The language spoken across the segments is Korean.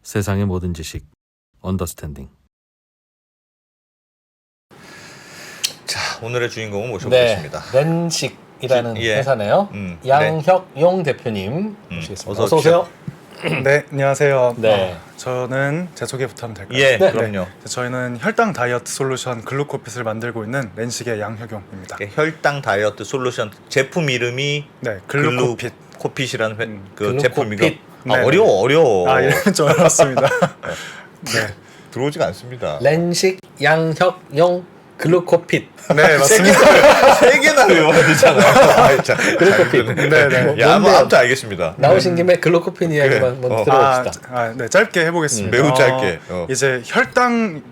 세상의 모든 지식 언더스탠딩. 자, 오늘의 주인공을 모셔보겠습니다. 네, 렌식이라는 예. 회사네요. 양혁용 대표님 모시겠습니다. 어서 오세요. 네, 안녕하세요. 네. 저는 제 소개부터 하면 될까요? 예, 네. 그럼요. 저희는 혈당 다이어트 솔루션 글루코핏을 만들고 있는 렌식의 양혁용입니다. 혈당 다이어트 솔루션 제품 이름이 네, 글루코핏. 글루코핏이라는 그 글루코핏. 제품이고 네, 어려워. 아, 예, 좀 어렵습니다. 네, 들어오지가 않습니다. 렌식, 양혁용, 글루코핏. 네, 맞습니다. 세 개나 외워야 되잖아요. 글루코핏. 네, 네. 야, 뭔데요? 아무튼 알겠습니다. 나오신 김에 글루코핏 이야기만 먼저 들어봅시다. 네, 짧게 해보겠습니다. 매우 짧게. 이제 혈당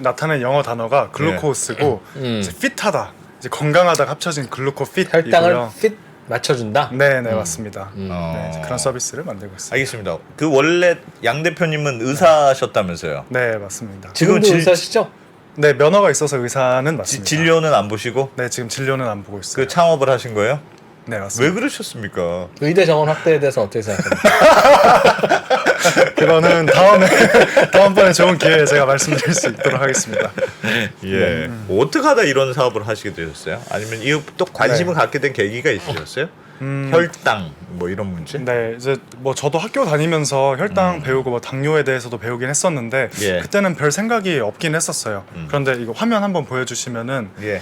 나타낸 영어 단어가 글루코스고 이제 핏하다, 이제 건강하다 합쳐진 글루코핏이고요. 혈당을 핏 맞춰준다. 네, 네, 맞습니다. 어. 네, 이제 그런 서비스를 만들고 있습니다. 알겠습니다. 그 원래 양 대표님은 의사셨다면서요? 네, 맞습니다. 지금도 질- 의사시죠? 네, 면허가 있어서 의사는 맞습니다. 진료는 안 보시고 네, 지금 진료는 안 보고 있어요. 그 창업을 하신 거예요? 네, 왜 맞습니다. 그러셨습니까? 의대 정원 확대에 대해서 어떻게 생각합니까? 그거는 다음번에 좋은 기회에 제가 말씀드릴 수 있도록 하겠습니다. 예. 어떻게 하다 이런 사업을 하시게 되셨어요? 아니면 이거 또 관심을 네. 갖게 된 계기가 있으셨어요? 혈당 뭐 이런 문제? 네, 이제 뭐 저도 학교 다니면서 혈당 배우고 뭐 당뇨에 대해서도 배우긴 했었는데 예. 그때는 별 생각이 없긴 했었어요. 그런데 이거 화면 한번 보여주시면은 예.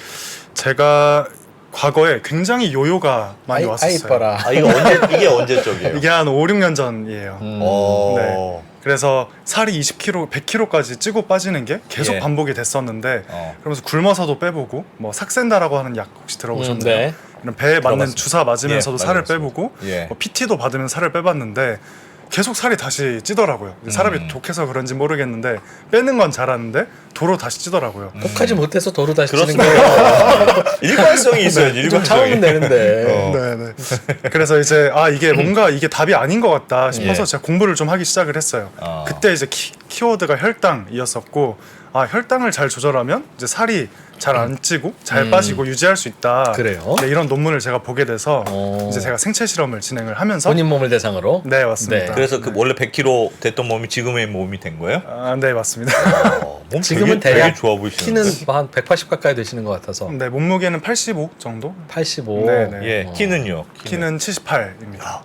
제가 과거에 굉장히 요요가 많이 왔었어요. 이뻐라. 아 이거 이게 언제적이에요? 이게 한 5, 6년 전이에요. 어. 네. 그래서 살이 20kg, 100kg까지 찌고 빠지는 게 계속 예. 반복이 됐었는데 어. 그러면서 굶어서도 빼보고 뭐 삭센다라고 하는 약 혹시 들어보셨나요? 네. 이런 배에 맞는 들어봤습니다. 주사 맞으면서도 예, 살을 맞았습니다. 빼보고 예. 뭐 PT도 받으면 살을 빼봤는데 계속 살이 다시 찌더라고요. 사람이 독해서 그런지 모르겠는데 빼는 건 잘하는데 도로 다시 찌더라고요. 혹하지 못해서 도로 다시 치는 그렇습니다. 거예요. 일관성이 있어야지. 좀 일관성이. 참으면 되는데. 네네. 그래서 이제 이게 뭔가 이게 답이 아닌 것 같다 싶어서 예. 제가 공부를 좀 하기 시작을 했어요. 그때 이제 키워드가 혈당이었었고 혈당을 잘 조절하면 이제 살이 잘 안 찌고 잘 빠지고 유지할 수 있다. 그래요? 네, 이런 논문을 제가 보게 돼서 오. 이제 제가 생체 실험을 진행을 하면서 본인 몸을 대상으로. 네 맞습니다. 네. 그래서 그 원래 100kg 됐던 몸이 지금의 몸이 된 거예요? 네 맞습니다. 몸 지금은 되게 대략 좋아 보이시는데. 키는 한 180 가까이 되시는 것 같아서. 네 몸무게는 85 정도. 85. 네, 네. 예, 키는요? 키는 78입니다.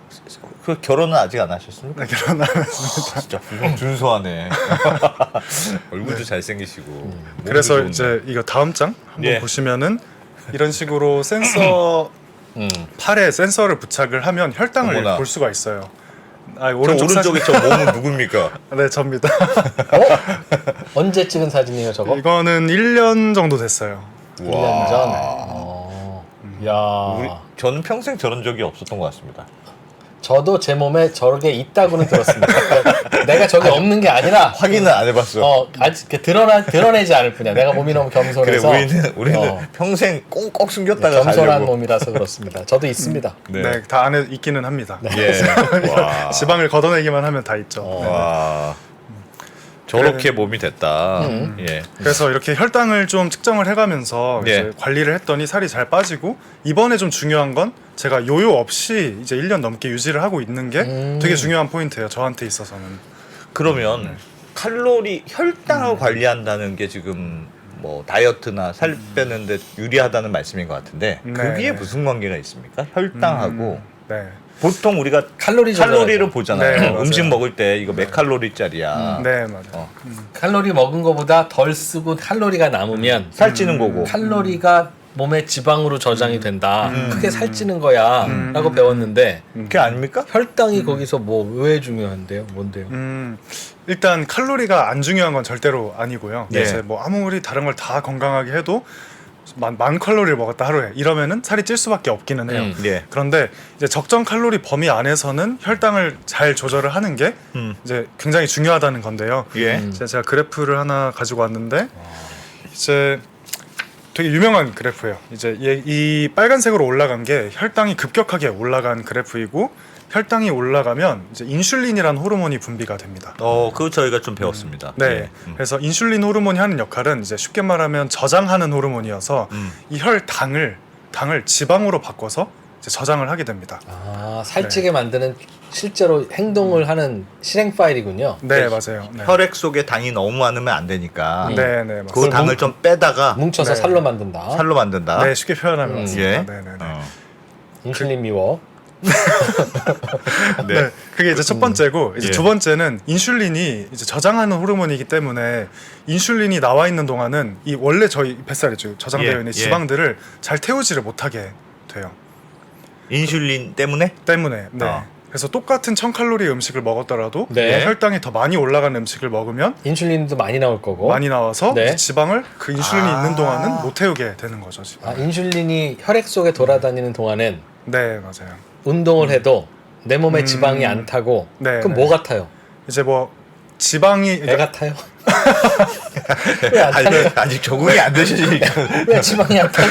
그 결혼은 아직 안 하셨습니까? 네, 결혼 안 했습니다. 진짜 준수하네. 얼굴도 잘생기시고. 그래서 몸도 이제 이거 다음 장 한번 예. 보시면은 이런 식으로 센서 팔에 센서를 부착을 하면 혈당을 어머나. 볼 수가 있어요. 저 오른쪽 오른쪽에 저 몸은 누굽니까? 네, 접니다. 언제 찍은 사진이에요, 저거? 이거는 1년 정도 됐어요. 1년 전. 야. 저는 평생 저런 적이 없었던 것 같습니다. 저도 제 몸에 저게 있다고는 들었습니다. 내가 저게 없는 게 아니라 확인은 안 해봤어. 아직 드러내지 않을 뿐이야. 내가 몸이 너무 그래 겸손해서. 우리는 평생 꽁꽁 숨겼다가 겸손한 가려고. 몸이라서 그렇습니다. 저도 있습니다. 네, 다 안에 있기는 합니다. 예. 와. 지방을 걷어내기만 하면 다 있죠. 네. 와. 저렇게 몸이 됐다. 예. 그래서 이렇게 혈당을 좀 측정을 해가면서 예. 이제 관리를 했더니 살이 잘 빠지고 이번에 좀 중요한 건 제가 요요 없이 이제 1년 넘게 유지를 하고 있는 게 되게 중요한 포인트예요. 저한테 있어서는. 그러면 혈당을 관리한다는 게 지금 뭐 다이어트나 살 빼는데 유리하다는 말씀인 것 같은데 네, 그게 네. 무슨 관계가 있습니까? 혈당하고 네. 보통 우리가 칼로리를 칼로리를 보잖아요. 네, 맞아요. 음식 먹을 때 이거 몇 칼로리짜리야. 네, 맞아요. 칼로리 먹은 거보다 덜 쓰고 칼로리가 남으면 살찌는 거고. 칼로리가 몸에 지방으로 저장이 된다. 그게 살찌는 거야. 라고 배웠는데 그게 아닙니까? 혈당이 거기서 뭐 왜 중요한데요? 뭔데요? 일단 칼로리가 안 중요한 건 절대로 아니고요. 예. 이제 뭐 아무리 다른 걸 다 건강하게 해도 만 칼로리를 먹었다 하루에 이러면은 살이 찔 수밖에 없기는 해요. 예. 그런데 이제 적정 칼로리 범위 안에서는 혈당을 잘 조절을 하는 게 이제 굉장히 중요하다는 건데요. 예. 이제 제가 그래프를 하나 가지고 왔는데 이제 되게 유명한 그래프예요. 이제 이 빨간색으로 올라간 게 혈당이 급격하게 올라간 그래프이고 혈당이 올라가면 이제 인슐린이라는 호르몬이 분비가 됩니다. 그거 저희가 좀 배웠습니다. 네. 예. 그래서 인슐린 호르몬이 하는 역할은 이제 쉽게 말하면 저장하는 호르몬이어서 이 혈당을 지방으로 바꿔서 이제 이제 저장을 하게 됩니다. 아, 살찌게 만드는 실제로 행동을 하는 실행 파일이군요. 네, 맞아요. 네. 혈액 속에 당이 너무 많으면 안 되니까 네, 네, 그 맞습니다. 당을 좀 빼다가 뭉쳐서 네. 살로 만든다. 살로 만든다. 네, 쉽게 표현하면 맞습니다. 예. 네, 네, 네. 어. 인슐린 미워. 네. 네, 그게 이제 첫 번째고 이제 예. 두 번째는 인슐린이 이제 저장하는 호르몬이기 때문에 인슐린이 나와 있는 동안은 이 원래 저희 뱃살에 저장되어 예, 있는 예. 지방들을 잘 태우지를 못하게 돼요. 인슐린 때문에 때문에 네. 어. 그래서 똑같은 1000칼로리 음식을 먹었더라도 네. 혈당이 더 많이 올라간 음식을 먹으면 인슐린도 많이 나올 거고. 많이 나와서 네. 이제 지방을 그 인슐린이 아. 있는 동안은 못 태우게 되는 거죠. 아, 지방. 인슐린이 혈액 속에 돌아다니는 동안엔 네, 맞아요. 운동을 해도 내 몸에 지방이 안 타고 네, 그럼 네. 뭐 같아요? 이제 뭐 지방이 애 같아요? 왜 안 타요? 아직 적응이 안 되시니까 왜 지방이 안 타요?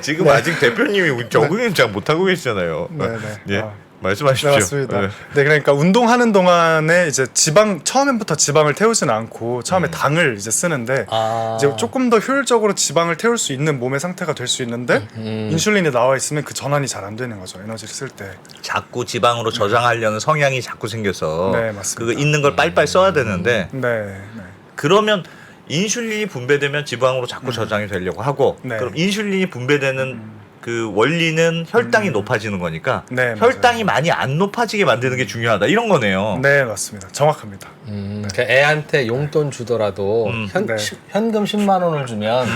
지금 아직 대표님이 적응을 잘 못하고 계시잖아요. 네, 네. 예. 아. 말씀하십시오. 네, 맞습니다. 네. 네, 그러니까 운동하는 동안에 이제 처음부터 지방을 태우지는 않고 처음에 당을 이제 쓰는데 아. 이제 조금 더 효율적으로 지방을 태울 수 있는 몸의 상태가 될 수 있는데 인슐린이 나와 있으면 그 전환이 잘 안 되는 거죠. 에너지를 쓸 때. 자꾸 지방으로 저장하려는 성향이 자꾸 생겨서 네, 맞습니다. 그거 있는 걸 빨리빨리 써야 되는데 네, 네. 그러면 인슐린이 분배되면 지방으로 자꾸 저장이 되려고 하고 네. 그럼 인슐린이 분배되는 그 원리는 혈당이 높아지는 거니까 네, 혈당이 많이 안 높아지게 만드는 게 중요하다 이런 거네요. 네, 맞습니다. 정확합니다. 그러니까 애한테 용돈 주더라도 네. 현금 10만 원을 주면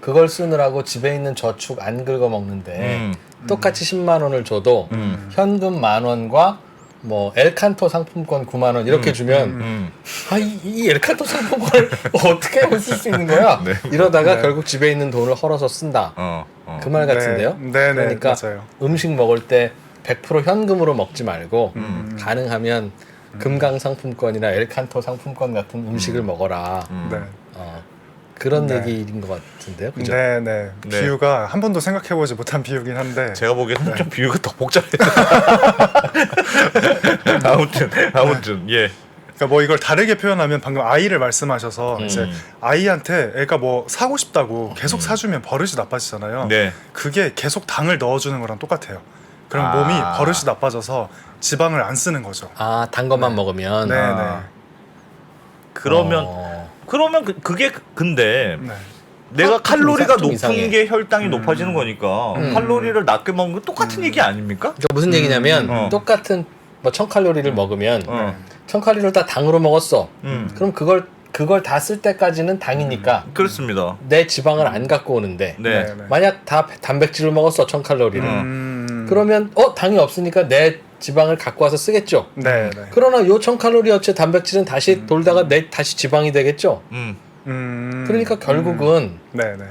그걸 쓰느라고 집에 있는 저축 안 긁어 먹는데 음. 똑같이 10만 원을 줘도 현금 10,000원과 뭐 엘칸토 상품권 9만 원 이렇게 주면 아, 이 엘칸토 상품권을 어떻게 쓸 수 있는 거야? 네. 이러다가 네. 결국 집에 있는 돈을 헐어서 쓴다. 그 말 같은데요? 네, 네, 그러니까 맞아요. 음식 먹을 때 100% 현금으로 먹지 말고 가능하면 금강 상품권이나 엘칸토 상품권 같은 음식을 먹어라. 네. 그런 네. 얘기인 것 같은데요, 그죠? 네, 네. 네. 비유가 한 번도 생각해보지 못한 비유긴 한데. 제가 보기에는 좀 비유가 더 복잡해요. 아무튼 예. 그러니까 뭐 이걸 다르게 표현하면 방금 아이를 말씀하셔서 이제 아이한테 애가 뭐 사고 싶다고 계속 사주면 버릇이 나빠지잖아요. 네. 그게 계속 당을 넣어주는 거랑 똑같아요. 그럼 아. 몸이 버릇이 나빠져서 지방을 안 쓰는 거죠. 아, 단 것만 먹으면. 네, 아. 그러면 그러면 그게 근데 네. 내가 좀 칼로리가 좀 높은 이상해. 게 혈당이 높아지는 거니까 칼로리를 낮게 먹는 건 똑같은 얘기 아닙니까? 그러니까 무슨 얘기냐면 어. 똑같은 뭐 1000칼로리를 먹으면 어. 1000칼로리를 다 당으로 먹었어. 음. 그럼 그걸 다 쓸 때까지는 당이니까 그렇습니다. 내 지방을 안 갖고 오는데 네. 네, 네. 만약 다 단백질을 먹었어 1000칼로리를 그러면 당이 없으니까 내 지방을 갖고 와서 쓰겠죠. 네, 네. 그러나 요 1000칼로리어치 단백질은 다시 돌다가 다시 지방이 되겠죠. 그러니까 결국은 네, 네.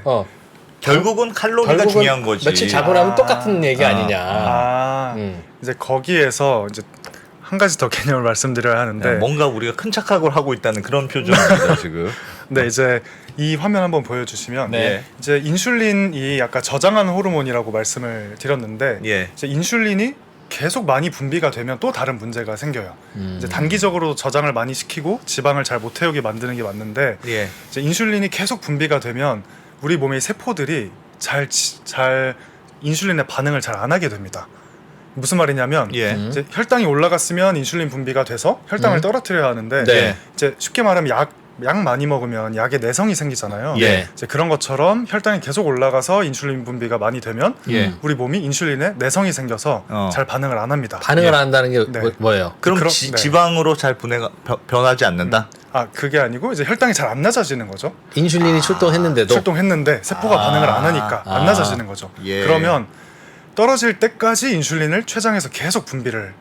결국은 칼로리가 결국은 중요한 거지. 며칠 자고 나면 똑같은 얘기 아니냐. 아, 이제 거기에서 이제 한 가지 더 개념을 말씀드려야 하는데 네, 뭔가 우리가 큰 착각을 하고 있다는 그런 표정입니다 지금. 네, 이제 이 화면 한번 보여주시면 네. 이제 인슐린이 아까 저장하는 호르몬이라고 말씀을 드렸는데 예. 이제 인슐린이 계속 많이 분비가 되면 또 다른 문제가 생겨요. 이제 단기적으로 저장을 많이 시키고 지방을 잘 못 태우게 만드는 게 맞는데 예. 이제 인슐린이 계속 분비가 되면 우리 몸의 세포들이 잘 인슐린에 반응을 잘 안 하게 됩니다. 무슨 말이냐면 예. 이제 혈당이 올라갔으면 인슐린 분비가 돼서 혈당을 떨어뜨려야 하는데 네. 이제 쉽게 말하면 약 많이 먹으면 약에 내성이 생기잖아요. 예. 이제 그런 것처럼 혈당이 계속 올라가서 인슐린 분비가 많이 되면 예. 우리 몸이 인슐린에 내성이 생겨서 잘 반응을 안 합니다. 반응을 안 한다는 게 네. 뭐예요? 그럼 그럼- 지, 네. 지방으로 잘 변하지 않는다. 아, 그게 아니고 이제 혈당이 잘 안 낮아지는 거죠. 인슐린이 출동했는데도 출동했는데 세포가 반응을 안 하니까 안 낮아지는 거죠. 예. 그러면 떨어질 때까지 인슐린을 췌장에서 계속 분비를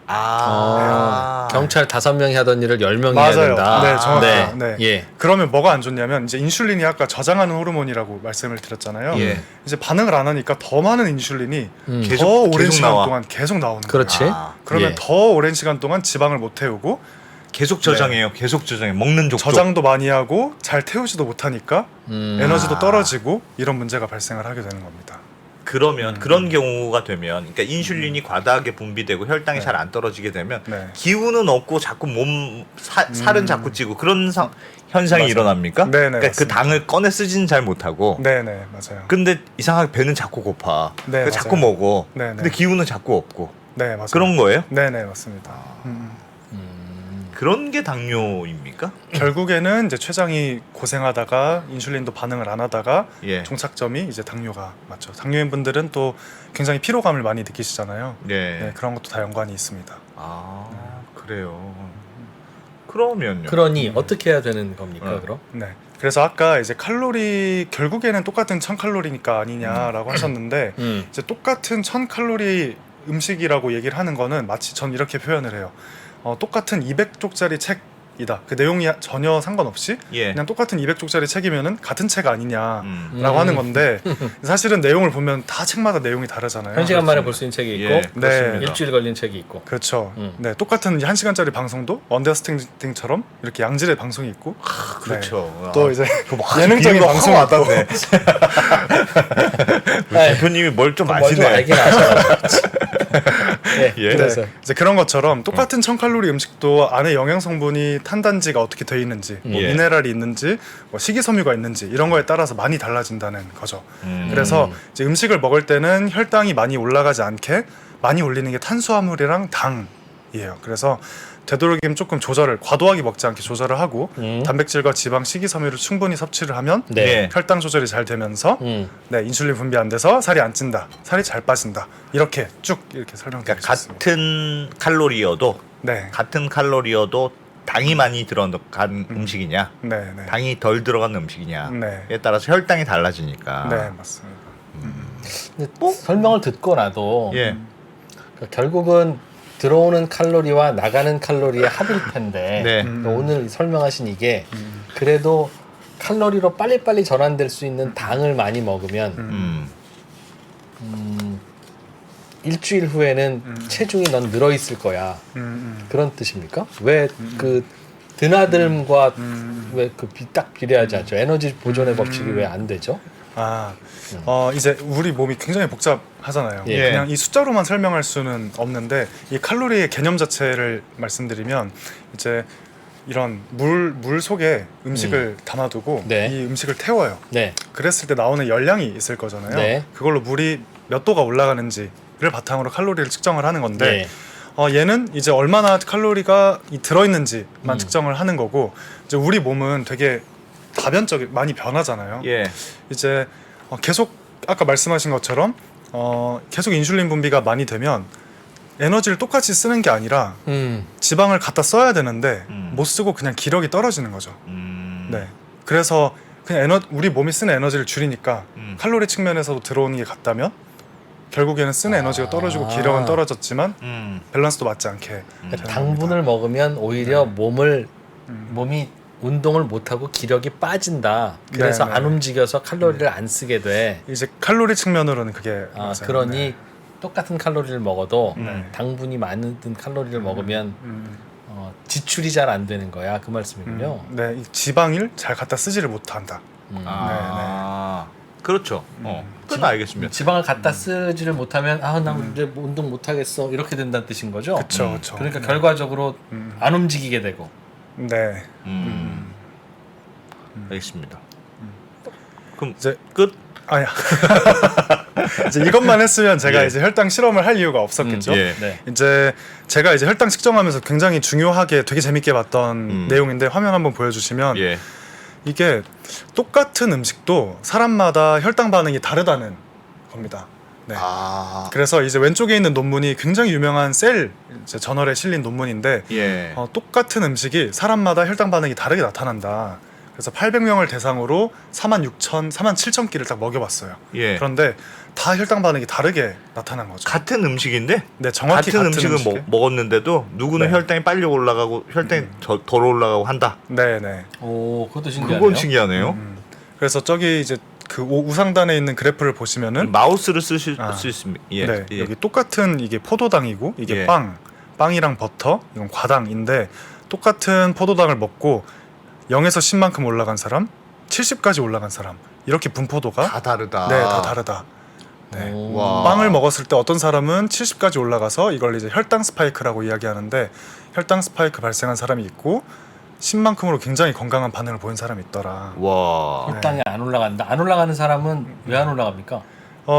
경찰 5명이 하던 일을 10명이 해야 맞아요. 된다. 네, 정확해요. 네. 네. 예. 그러면 뭐가 안 좋냐면 이제 인슐린이 아까 저장하는 호르몬이라고 말씀을 드렸잖아요. 예. 이제 반응을 안 하니까 더 많은 인슐린이 계속- 더 오랜 계속 시간 나와. 동안 계속 나오는 그렇지. 거예요. 그러면 예. 더 오랜 시간 동안 지방을 못 태우고 계속 저장해요. 계속 저장해. 먹는 족족. 저장도 많이 하고 잘 태우지도 못하니까 음. 에너지도 떨어지고 이런 문제가 발생을 하게 되는 겁니다. 그러면 그런 경우가 되면 그러니까 인슐린이 과다하게 분비되고 혈당이 잘 안 떨어지게 되면 네. 기운은 없고 자꾸 살은 자꾸 찌고 그런 현상이 맞아요. 일어납니까? 네네, 그러니까 그 맞습니다. 당을 꺼내 쓰지는 잘 못하고 네네 맞아요. 근데 이상하게 배는 자꾸 고파. 네, 그래서 자꾸 맞아요. 먹어. 네네. 근데 기운은 자꾸 없고. 네 맞아요. 그런 거예요? 네네 맞습니다. 그런 게 당뇨입니까? 결국에는 이제 췌장이 고생하다가 인슐린도 반응을 안 하다가 예. 종착점이 이제 당뇨가 맞죠. 당뇨인 분들은 또 굉장히 피로감을 많이 느끼시잖아요. 네. 네, 그런 것도 다 연관이 있습니다. 아, 그래요. 그러면요. 그러니 어떻게 해야 되는 겁니까? 그럼? 네. 그래서 아까 이제 칼로리 결국에는 똑같은 1000칼로리니까 아니냐라고 하셨는데 이제 똑같은 1000칼로리 음식이라고 얘기를 하는 거는 마치 전 이렇게 표현을 해요. 똑같은 200쪽짜리 책이다. 그 내용이 전혀 상관없이 예. 그냥 똑같은 200쪽짜리 책이면은 같은 책 아니냐라고 음. 하는 건데 사실은 내용을 보면 다 책마다 내용이 다르잖아요. 한 시간 만에 볼 수 있는 책이 있고 예, 네. 그렇습니다. 일주일 걸린 책이 있고. 그렇죠. 음. 네, 똑같은 1시간짜리 방송도 언더스탠딩처럼 이렇게 양질의 방송이 있고 그렇죠. 네. 또 이제 뭐 예능적인 비유가 방송이 확 있고 와닿네. 우리 아이, 대표님이 뭘 좀 뭘좀 아시네. 알긴 아셔. 네, 예. 그래서 네, 이제 그런 것처럼 똑같은 1000칼로리 음식도 안에 영양 성분이 탄단지가 어떻게 돼 있는지, 뭐 예. 미네랄이 있는지, 뭐 식이섬유가 있는지 이런 거에 따라서 많이 달라진다는 거죠. 그래서 이제 음식을 먹을 때는 혈당이 많이 올라가지 않게 많이 올리는 게 탄수화물이랑 당이에요. 그래서 되도록이면 조금 조절을 과도하게 먹지 않게 조절을 하고 단백질과 지방, 식이섬유를 충분히 섭취를 하면 네. 예. 혈당 조절이 잘 되면서 네, 인슐린 분비 안 돼서 살이 안 찐다, 살이 잘 빠진다 이렇게 쭉 이렇게 설명드릴 그러니까 수 있습니다. 같은 칼로리여도 네, 같은 칼로리여도 당이 많이 들어간 음식이냐, 네, 네. 당이 덜 들어간 음식이냐에 네. 따라서 혈당이 달라지니까. 네, 맞습니다. 근데 설명을 듣고 나도 예. 그러니까 결국은 들어오는 칼로리와 나가는 칼로리의 합일 텐데 네. 오늘 설명하신 이게 그래도 칼로리로 빨리빨리 전환될 수 있는 당을 많이 먹으면 일주일 후에는 체중이 넌 늘어 있을 거야. 그런 뜻입니까? 왜 그 드나들음과 왜 그 딱 비례하지 않죠? 에너지 보존의 법칙이 왜 안 되죠? 아, 이제 우리 몸이 굉장히 복잡하잖아요. 예. 그냥 이 숫자로만 설명할 수는 없는데 이 칼로리의 개념 자체를 말씀드리면 이제 이런 물 속에 음식을 담아두고 네. 이 음식을 태워요. 네. 그랬을 때 나오는 열량이 있을 거잖아요. 네. 그걸로 물이 몇 도가 올라가는지를 바탕으로 칼로리를 측정을 하는 건데 얘는 이제 얼마나 칼로리가 들어있는지만 측정을 하는 거고 이제 우리 몸은 되게 다변적이 많이 변하잖아요. 예. 이제 계속 아까 말씀하신 것처럼 계속 인슐린 분비가 많이 되면 에너지를 똑같이 쓰는 게 아니라 지방을 갖다 써야 되는데 못 쓰고 그냥 기력이 떨어지는 거죠. 네. 그래서 그냥 우리 몸이 쓰는 에너지를 줄이니까 칼로리 측면에서도 들어오는 게 같다면 결국에는 쓰는 에너지가 떨어지고 기력은 떨어졌지만 밸런스도 맞지 않게 되는 당분을 먹으면 오히려 몸이 운동을 못하고 기력이 빠진다. 그래서 네, 안 네. 움직여서 칼로리를 안 쓰게 돼. 이제 칼로리 측면으로는 그게 아, 맞아요. 그러니 네. 똑같은 칼로리를 먹어도 네. 당분이 많은 칼로리를 먹으면 지출이 잘 안 되는 거야. 그 말씀이군요. 네, 이 지방을 잘 갖다 쓰지를 못한다. 아, 그렇죠. 그건 알겠습니다. 지방을 갖다 쓰지를 못하면 나 이제 뭐 운동 못 하겠어 이렇게 된다는 뜻인 거죠. 그렇죠, 그렇죠. 그러니까 결과적으로 안 움직이게 되고. 네, 알겠습니다. 그럼 이제 끝. 아야. 이제 이것만 했으면 제가 예. 이제 혈당 실험을 할 이유가 없었겠죠. 예. 네. 이제 제가 이제 혈당 측정하면서 굉장히 중요하게 되게 재밌게 봤던 내용인데 화면 한번 보여주시면 예. 이게 똑같은 음식도 사람마다 혈당 반응이 다르다는 겁니다. 네. 아. 그래서 이제 왼쪽에 있는 논문이 굉장히 유명한 셀 이제 저널에 실린 논문인데 예. 똑같은 음식이 사람마다 혈당 반응이 다르게 나타난다. 그래서 800명을 대상으로 47,000끼를 딱 먹여봤어요. 예. 그런데 다 혈당 반응이 다르게 나타난 거죠. 같은 음식인데 네, 정확히 같은 같은 음식을 음식에. 먹었는데도 누구는 네. 혈당이 빨리 올라가고 혈당이 덜 올라가고 한다. 네, 네. 오, 그것도 신기하네요. 그건 신기하네요. 그래서 저기 이제 그 우상단에 있는 그래프를 보시면은 마우스를 쓰실 아. 수 있습니다. 예. 네, 예. 여기 똑같은 이게 포도당이고 이게 예. 빵이랑 버터, 이건 과당인데 똑같은 포도당을 먹고 0에서 10만큼 올라간 사람, 70까지 올라간 사람 이렇게 분포도가 다 다르다. 네, 다 다르다. 네. 와. 빵을 먹었을 때 어떤 사람은 70까지 올라가서 이걸 이제 혈당 스파이크라고 이야기하는데 혈당 스파이크 발생한 사람이 있고 10만큼으로 굉장히 건강한 반응을 보인 사람이 있더라. 와. 혈당이 안 올라간다. 안 올라가는 사람은 왜 안 올라갑니까?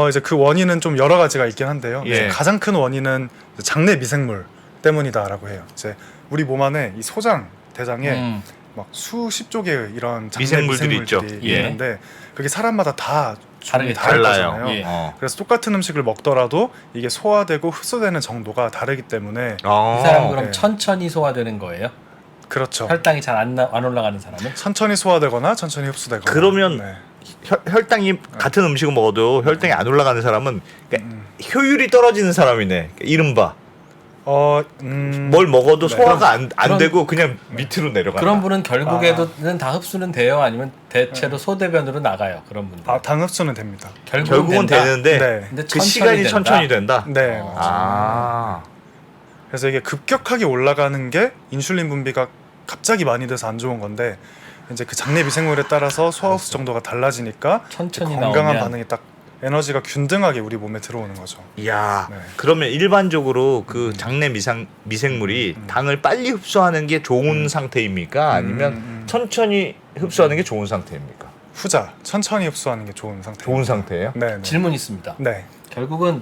이제 그 원인은 좀 여러 가지가 있긴 한데요. 예. 가장 큰 원인은 장내 미생물 때문이다라고 해요. 이제 우리 몸 안에 이 소장, 대장에 막 수십 조개의 이런 장내 미생물들이 미생물들이 있죠. 예. 있는데 그게 사람마다 다 다르게 다를 달라요. 거잖아요. 예. 그래서 똑같은 음식을 먹더라도 이게 소화되고 흡수되는 정도가 다르기 때문에 아. 이 사람 그럼 네. 천천히 소화되는 거예요? 그렇죠. 혈당이 잘 안 올라가는 사람은? 천천히 소화되거나 천천히 흡수되거나. 그러면 네. 혈당이 같은 음식을 먹어도 혈당이 안 올라가는 사람은 그러니까 효율이 떨어지는 사람이네. 그러니까 이른바 뭘 먹어도 네. 소화가 안 그런- 되고 그냥 밑으로 내려간다. 그런 분은 결국에는 다 흡수는 돼요? 아니면 대체로 소대변으로 나가요? 그런 분들. 당 흡수는 됩니다. 결국은 된다? 되는데 네. 근데 그 시간이 된다? 천천히 된다. 네. 어. 아. 그래서 이게 급격하게 올라가는 게 인슐린 분비가 갑자기 많이 돼서 안 좋은 건데 이제 그 장내 미생물에 따라서 소화 흡수 정도가 달라지니까 천천히 건강한 나오면 반응이 딱 에너지가 균등하게 우리 몸에 들어오는 거죠. 이야. 네. 그러면 일반적으로 그 장내 미생물이 당을 빨리 흡수하는 게 좋은 상태입니까? 아니면 천천히 흡수하는 게 좋은 상태입니까? 후자 천천히 흡수하는 게 좋은 상태. 좋은 상태예요? 네. 네. 질문 있습니다. 네. 결국은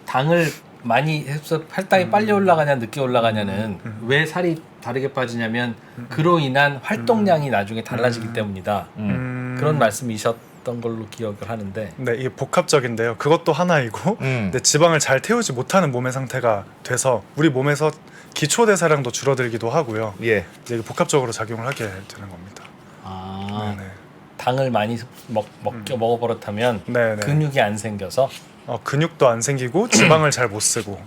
당을 많이 혈당이 빨리 올라가냐 늦게 올라가냐는 왜 살이 다르게 빠지냐면 그로 인한 활동량이 나중에 달라지기 때문이다. 그런 말씀이셨던 걸로 기억을 하는데 네, 이게 복합적인데요. 그것도 하나이고, 근데 지방을 잘 태우지 못하는 몸의 상태가 돼서 우리 몸에서 기초 대사량도 줄어들기도 하고요. 예. 이제 이게 복합적으로 작용을 하게 되는 겁니다. 아, 네, 당을 많이 먹어버릇하면 네, 네. 근육이 안 생겨서 근육도 안 생기고 지방을 잘 못 쓰고.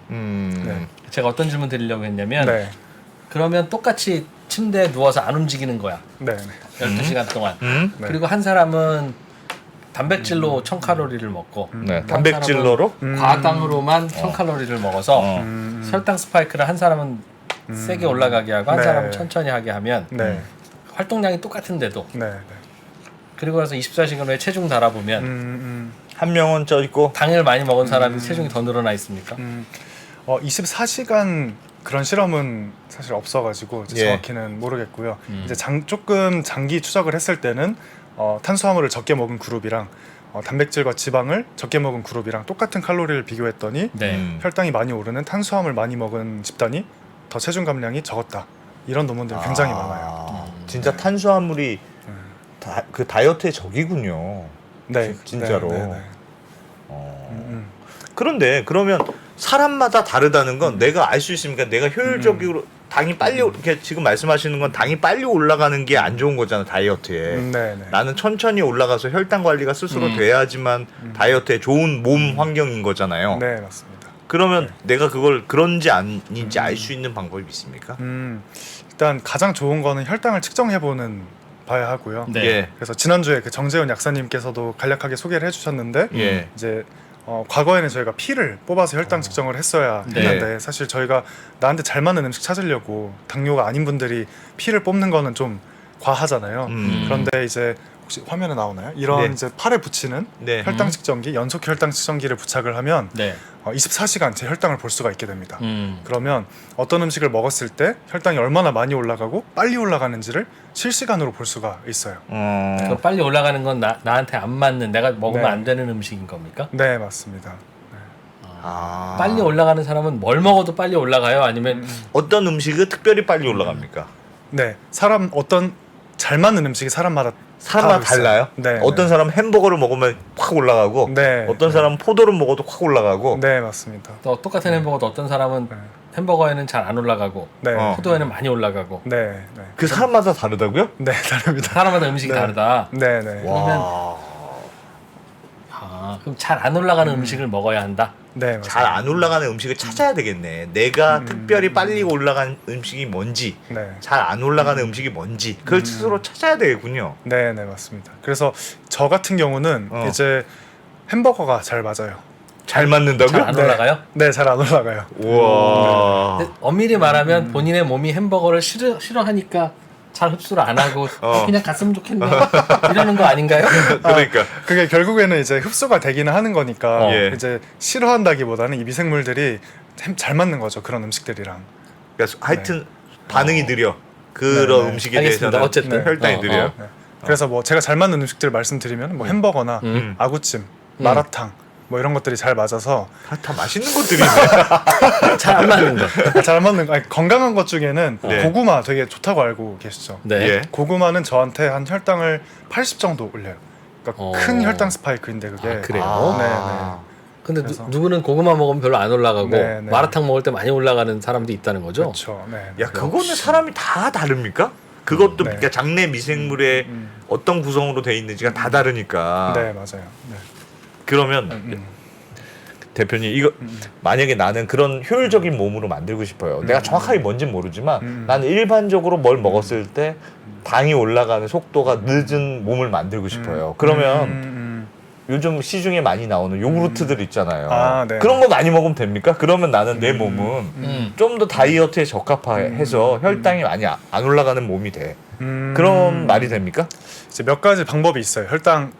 네. 제가 어떤 질문 드리려고 했냐면 네, 그러면 똑같이 침대에 누워서 안 움직이는 거야. 네, 12시간 동안. 네. 그리고 한 사람은 단백질로 1000칼로리를 먹고 네. 한 단백질로로 사람은 과당으로만 1000칼로리를 먹어서 혈당 스파이크를 한 사람은 세게 올라가게 하고 한 네. 사람은 천천히 하게 하면 네, 활동량이 똑같은데도 네, 네. 그리고 나서 24시간 후에 체중 달아보면 한 명은 쪄 있고 당을 많이 먹은 사람이 체중이 더 늘어나 있습니까? 24시간 그런 실험은 사실 없어가지고 이제 예. 정확히는 모르겠고요. 이제 조금 장기 추적을 했을 때는 탄수화물을 적게 먹은 그룹이랑 단백질과 지방을 적게 먹은 그룹이랑 똑같은 칼로리를 비교했더니 네. 혈당이 많이 오르는 탄수화물 많이 먹은 집단이 더 체중 감량이 적었다. 이런 논문들이 굉장히 많아요. 진짜 탄수화물이 그 다이어트의 적이군요. 네, 진짜로. 네, 네, 네. 그런데 그러면 사람마다 다르다는 건 내가 알 수 있습니까? 내가 효율적으로 당이 빨리 이렇게 지금 말씀하시는 건 당이 빨리 올라가는 게 안 좋은 거잖아 다이어트에. 네, 네. 나는 천천히 올라가서 혈당 관리가 스스로 돼야지만 다이어트에 좋은 몸 환경인 거잖아요. 네, 맞습니다. 그러면 내가 그걸 그런지 아닌지 알 수 있는 방법이 있습니까? 일단 가장 좋은 거는 혈당을 측정해보는 봐야 하고요. 네. 예. 그래서 지난주에 그 정재훈 약사님께서도 간략하게 소개를 해주셨는데 예. 이제 과거에는 저희가 피를 뽑아서 혈당 측정을 했어야 네. 했는데 사실 저희가 나한테 잘 맞는 음식 찾으려고 당뇨가 아닌 분들이 피를 뽑는 거는 좀 과하잖아요. 그런데 이제 혹시 화면에 나오나요? 이런 네. 이제 팔에 붙이는 네. 혈당 측정기, 연속 혈당 측정기를 부착을 하면 네. 24시간 제 혈당을 볼 수가 있게 됩니다. 음. 그러면 어떤 음식을 먹었을 때 혈당이 얼마나 많이 올라가고 빨리 올라가는지를 실시간으로 볼 수가 있어요. 그 빨리 올라가는 건 나한테 안 맞는 내가 먹으면 네. 안 되는 음식인 겁니까? 네, 맞습니다. 아. 빨리 올라가는 사람은 뭘 먹어도 빨리 올라가요? 아니면 어떤 음식은 특별히 빨리 올라갑니까? 네, 어떤 잘 맞는 음식이 사람마다 사람마다 다르고 있어요. 달라요? 네, 어떤 네. 사람은 햄버거를 먹으면 확 올라가고 네. 어떤 사람은 포도를 먹어도 확 올라가고 네, 맞습니다. 또 똑같은 햄버거도 어떤 사람은 햄버거에는 잘 안 올라가고 네, 포도에는 많이 올라가고 네, 네, 그 사람마다 다르다고요? 네, 다릅니다. 사람마다 음식이 네. 다르다. 네, 네, 와. 그럼 잘 안 올라가는 음식을 먹어야 한다. 네, 잘 안 올라가는 음식을 찾아야 되겠네. 내가 특별히 빨리 올라간 음식이 뭔지, 네, 잘 안 올라가는 음식이 뭔지 그걸 스스로 찾아야 되겠군요. 네, 네, 맞습니다. 그래서 저 같은 경우는 이제 햄버거가 잘 맞아요. 잘 맞는다고요? 잘 안 올라가요? 네, 잘 안 올라가요. 우와. 근데 엄밀히 말하면 본인의 몸이 햄버거를 싫어하니까 잘 흡수를 안 하고 어. 그냥 갔으면 좋겠네 이러는 거 아닌가요? 그러니까 그게 결국에는 이제 흡수가 되기는 하는 거니까 예. 이제 싫어한다기보다는 이 미생물들이 잘 맞는 거죠. 그런 음식들이랑. 그러니까 하여튼 반응이 느려. 그런 네, 네. 음식에 알겠습니다. 대해서는 어쨌든. 혈당이 어, 느려요. 어. 네. 그래서 뭐 제가 잘 맞는 음식들을 말씀드리면 뭐 햄버거나 아구찜, 마라탕 뭐 이런 것들이 잘 맞아서 다 맛있는 것들이네. 잘 안 맞는 거. 잘 맞는 거. 아니, 건강한 것 중에는 네. 고구마 되게 좋다고 알고 계시죠? 네. 예. 고구마는 저한테 한 혈당을 80 정도 올려요. 그러니까 어. 큰 혈당 스파이크인데 그게. 아, 그래요? 아. 근데 그래서- 누구는 고구마 먹으면 별로 안 올라가고 네, 네. 마라탕 먹을 때 많이 올라가는 사람도 있다는 거죠. 그렇죠. 네. 야 그거는 사람이 다 다릅니까? 그것도 네. 그러니까 장내 미생물의 어떤 구성으로 돼 있는지가 다 다르니까. 네 맞아요. 네. 그러면 대표님 이거 만약에 나는 그런 효율적인 몸으로 만들고 싶어요. 내가 정확하게 뭔진 모르지만 나는 일반적으로 뭘 먹었을 때 당이 올라가는 속도가 늦은 몸을 만들고 싶어요. 그러면 요즘 시중에 많이 나오는 요구르트들 있잖아요. 아, 네. 그런 거 많이 먹으면 됩니까? 그러면 나는 내 몸은 좀 더 다이어트에 적합해서 혈당이 많이 안 올라가는 몸이 돼. 그런 말이 됩니까? 이제 몇 가지 방법이 있어요. 혈당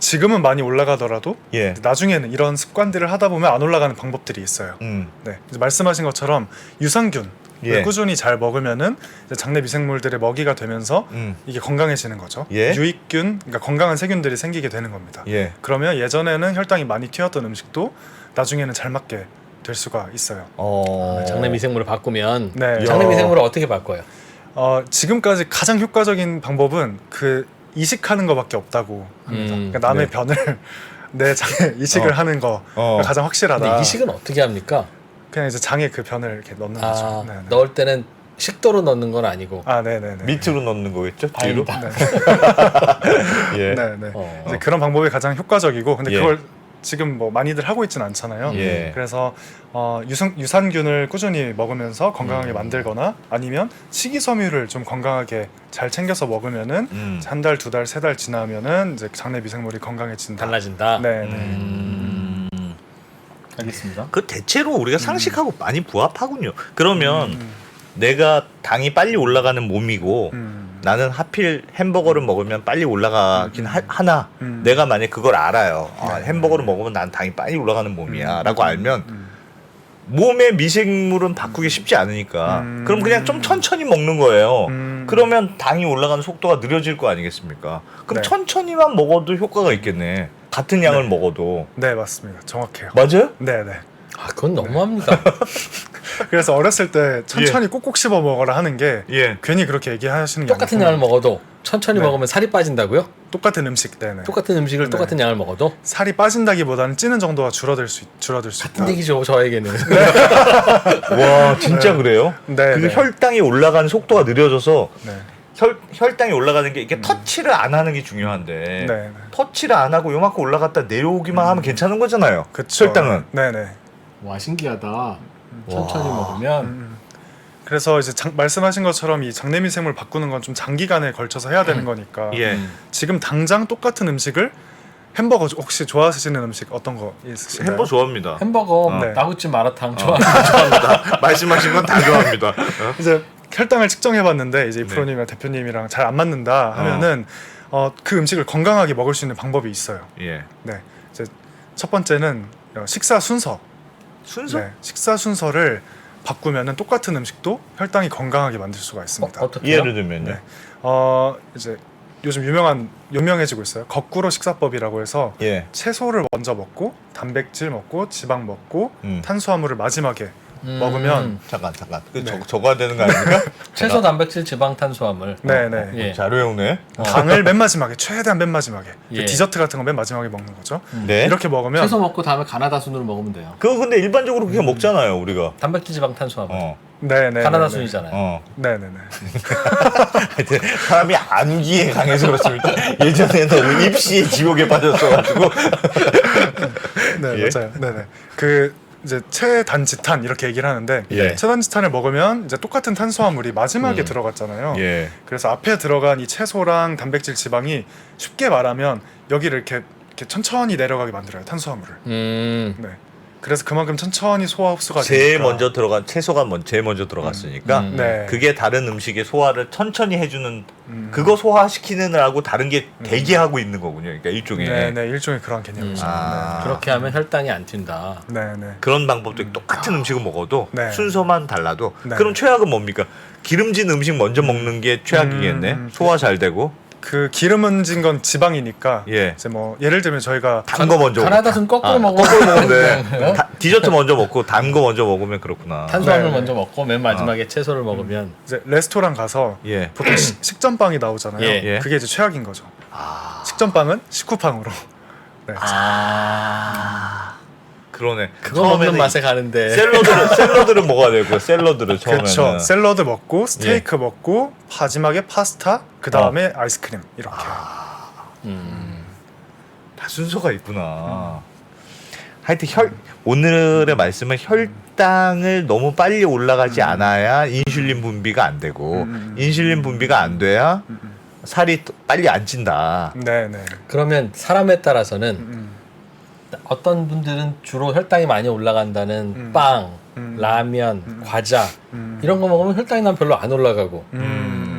지금은 많이 올라가더라도 예. 나중에는 이런 습관들을 하다 보면 안 올라가는 방법들이 있어요. 네, 이제 말씀하신 것처럼 유산균 예. 꾸준히 잘 먹으면은 이제 장내 미생물들의 먹이가 되면서 이게 건강해지는 거죠. 예. 유익균, 그러니까 건강한 세균들이 생기게 되는 겁니다. 예. 그러면 예전에는 혈당이 많이 튀었던 음식도 나중에는 잘 맞게 될 수가 있어요. 장내 미생물을 바꾸면 네. 장내 야. 미생물을 어떻게 바꿔요? 지금까지 가장 효과적인 방법은 그 이식하는 것밖에 없다고 합니다. 그러니까 남의 네. 변을 내 장에 이식을 하는 거가 가장 확실하다. 근데 이식은 어떻게 합니까? 그냥 이제 장에 그 변을 이렇게 넣는 거죠. 네네. 넣을 때는 식도로 넣는 건 아니고 네네네. 밑으로 넣는 거겠죠? 뒤로? 예. 네네. 어. 이제 그런 방법이 가장 효과적이고, 근데 예. 그걸 지금 뭐 많이들 하고 있지는 않잖아요. 예. 그래서 유산균을 꾸준히 먹으면서 건강하게 만들거나 아니면 식이섬유를 좀 건강하게 잘 챙겨서 먹으면은 한 달, 두 달, 세 달 지나면은 이제 장내 미생물이 건강해진다. 달라진다. 네. 알겠습니다. 그 대체로 우리가 상식하고 많이 부합하군요. 그러면 내가 당이 빨리 올라가는 몸이고 나는 하필 햄버거를 먹으면 빨리 올라가긴 하나 내가 만약 그걸 알아요. 햄버거를 먹으면 난 당이 빨리 올라가는 몸이야 라고 알면 몸의 미생물은 바꾸기 쉽지 않으니까 그럼 그냥 좀 천천히 먹는 거예요. 그러면 당이 올라가는 속도가 느려질 거 아니겠습니까? 그럼 네. 천천히만 먹어도 효과가 있겠네. 같은 양을 먹어도. 네, 맞습니다. 정확해요. 맞아요? 네네. 그건 너무합니다. 그래서 어렸을 때 천천히 꼭꼭 씹어 먹어라 하는 게 예. 괜히 그렇게 얘기하시는 게 똑같은 아니고 양을 먹어도 천천히 네. 먹으면 살이 빠진다고요? 똑같은 음식 때는 똑같은 음식을 네. 똑같은 양을 먹어도 살이 빠진다기보다는 찌는 정도가 줄어들 수 같은 있다. 얘기죠 저에게는. 와 진짜 그래요? 네, 그 네. 혈당이 올라가는 속도가 느려져서 네. 혈당이 올라가는 게 이게 터치를 안 하는 게 중요한데 네. 터치를 안 하고 요만큼 올라갔다 내려오기만 하면 괜찮은 거잖아요. 그쵸. 혈당은. 네네. 와 신기하다. 천천히 먹으면 그래서 이제 말씀하신 것처럼 이 장내 미생물 바꾸는 건 좀 장기간에 걸쳐서 해야 되는 거니까 예. 지금 당장 똑같은 음식을 햄버거 혹시 좋아하시는 음식 어떤 거 있으신가요? 햄버거 좋아합니다. 햄버거, 네. 나구찜, 마라탕 좋아합니다. 말씀하신 건 다 좋아합니다. 이제 혈당을 측정해봤는데 이제 이 네. 프로님이랑 대표님이랑 잘 안 맞는다 하면은 그 음식을 건강하게 먹을 수 있는 방법이 있어요. 예. 네, 이제 첫 번째는 식사 순서. 순서? 네, 식사 순서를 바꾸면은 똑같은 음식도 혈당이 건강하게 만들 수가 있습니다. 어떻게요? 예를 들면요. 네. 이제 요즘 유명해지고 있어요. 거꾸로 식사법이라고 해서 예. 채소를 먼저 먹고 단백질 먹고 지방 먹고 음. 탄수화물을 마지막에 먹으면 잠깐. 그 네. 적어야 되는 거 아닙니까? 채소, 단백질, 지방, 탄수화물. 네네. 예. 잘 외우네. 당을 맨 마지막에 최대한 맨 마지막에 예. 디저트 같은 거 맨 마지막에 먹는 거죠. 네. 이렇게 먹으면 채소 먹고 다음에 가나다 순으로 먹으면 돼요. 그거 근데 일반적으로 그렇게 먹잖아요, 우리가. 단백질, 지방, 탄수화물. 네네 가나다 순이잖아요. 네네네. 하여튼 사람이 암기에 강해서 그렇습니까? 예전에 너무 입시의 지옥에 빠졌어가지고. 네 예? 맞아요. 네네. 그 이제 체단지탄 이렇게 얘기를 하는데 예. 체단지탄을 먹으면 이제 똑같은 탄수화물이 마지막에 들어갔잖아요. 예. 그래서 앞에 들어간 이 채소랑 단백질 지방이 쉽게 말하면 여기를 이렇게 천천히 내려가게 만들어요 탄수화물을. 음. 네. 그래서 그만큼 천천히 소화 흡수가 제일 되니까. 먼저 들어간 채소가 제일 먼저 들어갔으니까 네. 그게 다른 음식의 소화를 천천히 해주는 그거 소화시키느라고 다른 게 대기하고 있는 거군요. 그러니까 일종의 네네 일종의 그런 개념이죠. 아. 그렇게 하면 혈당이 안 튄다. 네네. 그런 방법도 똑같은 음식을 먹어도 네. 순서만 달라도 네. 그럼 최악은 뭡니까? 기름진 음식 먼저 먹는 게 최악이겠네. 소화 잘 되고 그 기름은 진 건 지방이니까 예. 이제 뭐 예를 들면 저희가 단 거 먼저 가나다순 거꾸로 먹으면 거꾸로 먹는데 디저트 먼저 먹고 단 거 먼저 먹으면 그렇구나. 탄수화물 네. 먼저 먹고 맨 마지막에 채소를 먹으면 이제 레스토랑 가서 예. 보통 식전빵이 나오잖아요. 예. 그게 이제 최악인 거죠. 아. 식전빵은 식후빵으로. 네. 그러네. 그거 먹는 처음에는 맛에 가는데 샐러드를 먹어야 되고 샐러드를 처음에는 그렇죠. 샐러드 먹고 스테이크 먹고 마지막에 파스타 그 다음에 아이스크림 이렇게. 다 순서가 있구나. 하여튼 오늘의 말씀은 혈당을 너무 빨리 올라가지 않아야 인슐린 분비가 안 되고 인슐린 분비가 안 돼야 살이 빨리 안 찐다. 네네. 그러면 사람에 따라서는 어떤 분들은 주로 혈당이 많이 올라간다는 빵, 라면, 과자 이런 거 먹으면 혈당이 난 별로 안 올라가고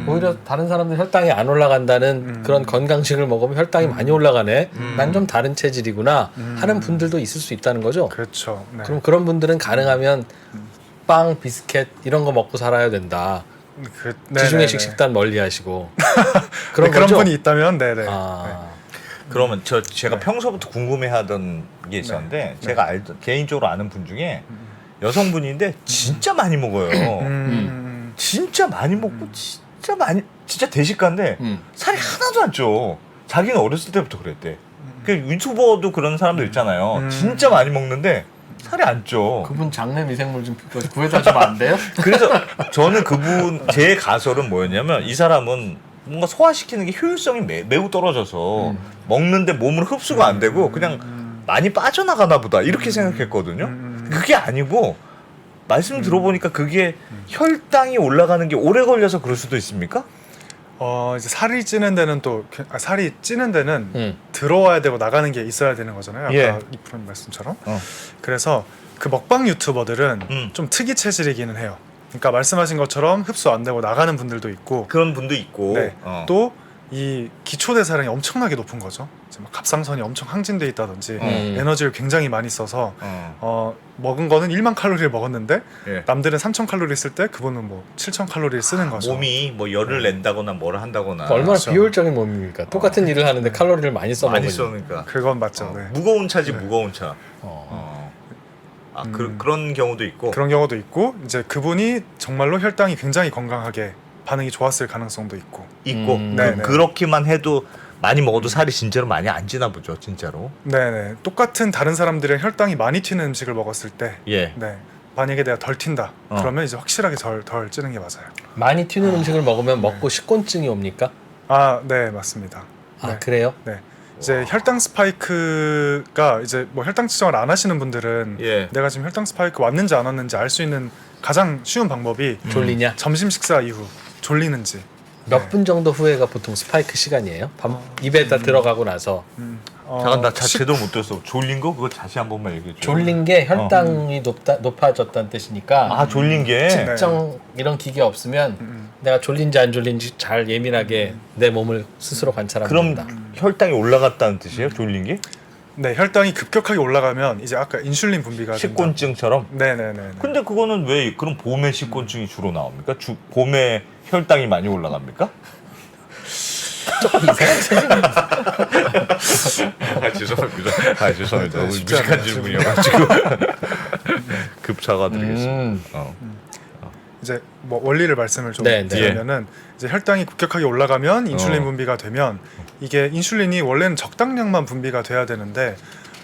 오히려 다른 사람들 혈당이 안 올라간다는 그런 건강식을 먹으면 혈당이 많이 올라가네. 난 좀 다른 체질이구나 하는 분들도 있을 수 있다는 거죠. 그렇죠. 네. 그럼 그런 분들은 가능하면 빵, 비스켓 이런 거 먹고 살아야 된다. 지중해식 식단 멀리 하시고 그런 그런 거죠? 분이 있다면 네네. 아, 그러면 제가 평소부터 궁금해하던 게 있었는데 제가 개인적으로 아는 분 중에 여성분인데 진짜 많이 먹어요. 진짜 많이 먹고 진짜 대식가인데 살이 하나도 안 쪄. 자기는 어렸을 때부터 그랬대. 그 유튜버도 그런 사람들 있잖아요. 진짜 많이 먹는데 살이 안 쪄. 그분 장내 미생물 좀 구해다 주면 안 돼요? 그래서 저는 제 가설은 뭐였냐면 이 사람은 뭔가 소화시키는 게 효율성이 매우 떨어져서 먹는데 몸으로 흡수가 안 되고 그냥 많이 빠져나가나 보다 이렇게 생각했거든요. 그게 아니고 말씀 들어보니까 그게 혈당이 올라가는 게 오래 걸려서 그럴 수도 있습니까? 이제 살이 찌는 데는 살이 찌는 데는 들어와야 되고 나가는 게 있어야 되는 거잖아요. 아까 예. 이프로님 말씀처럼. 그래서 그 먹방 유튜버들은 좀 특이 체질이기는 해요. 그러니까 말씀하신 것처럼 흡수 안 되고 나가는 분들도 있고 그런 분도 있고 네. 또 이 기초 대사량이 엄청나게 높은 거죠. 이제 막 갑상선이 엄청 항진돼 있다든지 에너지를 굉장히 많이 써서 먹은 거는 1만 칼로리를 먹었는데 예. 남들은 3천 칼로리 쓸 때 그분은 뭐 7천 칼로리를 쓰는 거죠. 몸이 뭐 열을 낸다거나 뭐를 한다거나 얼마나 그렇죠. 비효율적인 몸입니까? 똑같은 일을 하는데 칼로리를 많이 써먹는 많이 써니까 그건 맞죠. 네. 무거운 차지 네. 무거운 차. 그런 경우도 있고. 그런 경우도 있고 이제 그분이 정말로 혈당이 굉장히 건강하게 반응이 좋았을 가능성도 있고. 네네. 그렇게만 해도 많이 먹어도 살이 진짜로 많이 안 찌나 보죠, 진짜로. 네네. 똑같은 다른 사람들의 혈당이 많이 튀는 음식을 먹었을 때, 예. 네. 만약에 내가 덜 튄다, 그러면 이제 확실하게 덜 찌는 게 맞아요. 많이 튀는 음식을 먹으면 먹고 식곤증이 옵니까? 네 맞습니다. 네. 그래요? 네. 이제 혈당 스파이크가 이제 뭐 혈당 측정을 안 하시는 분들은 예. 내가 지금 혈당 스파이크 왔는지 안 왔는지 알 수 있는 가장 쉬운 방법이 졸리냐? 점심 식사 이후 졸리는지. 몇 분 정도 후에가 보통 스파이크 시간이에요? 입에다 들어가고 나서 잠깐 나 제대로 못 들었어. 졸린 거 그거 다시 한 번만 얘기해 줘. 졸린 게 혈당이 높아졌다는 뜻이니까 졸린 게. 측정 이런 기계 없으면 내가 졸린지 안 졸린지 잘 예민하게 내 몸을 스스로 관찰하면 그럼 된다. 혈당이 올라갔다는 뜻이에요? 졸린 게? 네, 혈당이 급격하게 올라가면 이제 아까 인슐린 분비가 식곤증처럼? 네네네. 근데 그거는 왜 그럼 봄에 식곤증이 주로 나옵니까? 봄에 혈당이 많이 올라갑니까? 조금 이상한 체질입니다. 죄송합니다. 죄송합니다. 너무 무식한 질문이어가지고 급 사과드리겠습니다. 이제 뭐 원리를 말씀을 좀 네, 네. 드리면은 이제 혈당이 급격하게 올라가면 인슐린 분비가 되면 이게 인슐린이 원래는 적당량만 분비가 돼야 되는데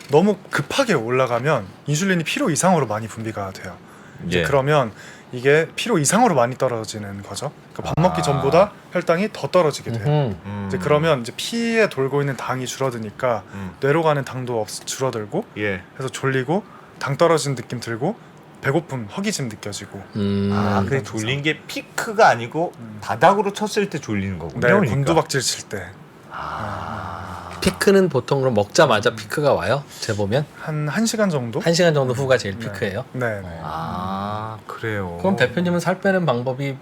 너무 급하게 올라가면 인슐린이 필요 이상으로 많이 분비가 돼요. 이제 예. 그러면 이게 필요 이상으로 많이 떨어지는 거죠. 그러니까 밥 먹기 전보다 혈당이 더 떨어지게 돼요. 이제 그러면 이제 피에 돌고 있는 당이 줄어드니까 뇌로 가는 당도 줄어들고 예. 해서 졸리고 당 떨어지는 느낌 들고 배고픔, 허기짐 느껴지고. 그래 졸린 게 피크가 아니고 바닥으로 쳤을 때 졸리는 거군요. 네, 그러니까. 곤두박질 칠 때. 피크는 보통 그럼 먹자마자 피크가 와요? 재보면 한 1시간 정도? 1시간 정도 후가 제일 피크예요. 네. 아 그래요. 그럼 대표님은 살 빼는 방법이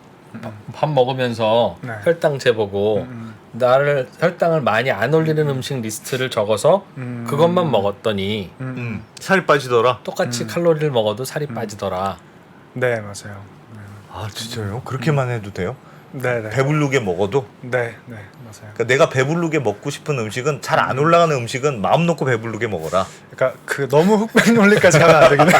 밥 먹으면서 네. 혈당 재보고 나를 혈당을 많이 안 올리는 음식 리스트를 적어서 그것만 먹었더니 살이 빠지더라. 똑같이 칼로리를 먹어도 살이 빠지더라. 네, 맞아요. 아 진짜요? 그렇게만 해도 돼요? 네, 네. 배부르게 먹어도? 네, 네, 맞아요. 그러니까 내가 배부르게 먹고 싶은 음식은 잘 안 올라가는 음식은 마음 놓고 배부르게 먹어라. 그러니까 그 너무 흑백 논리까지 하면 안 되긴 해요.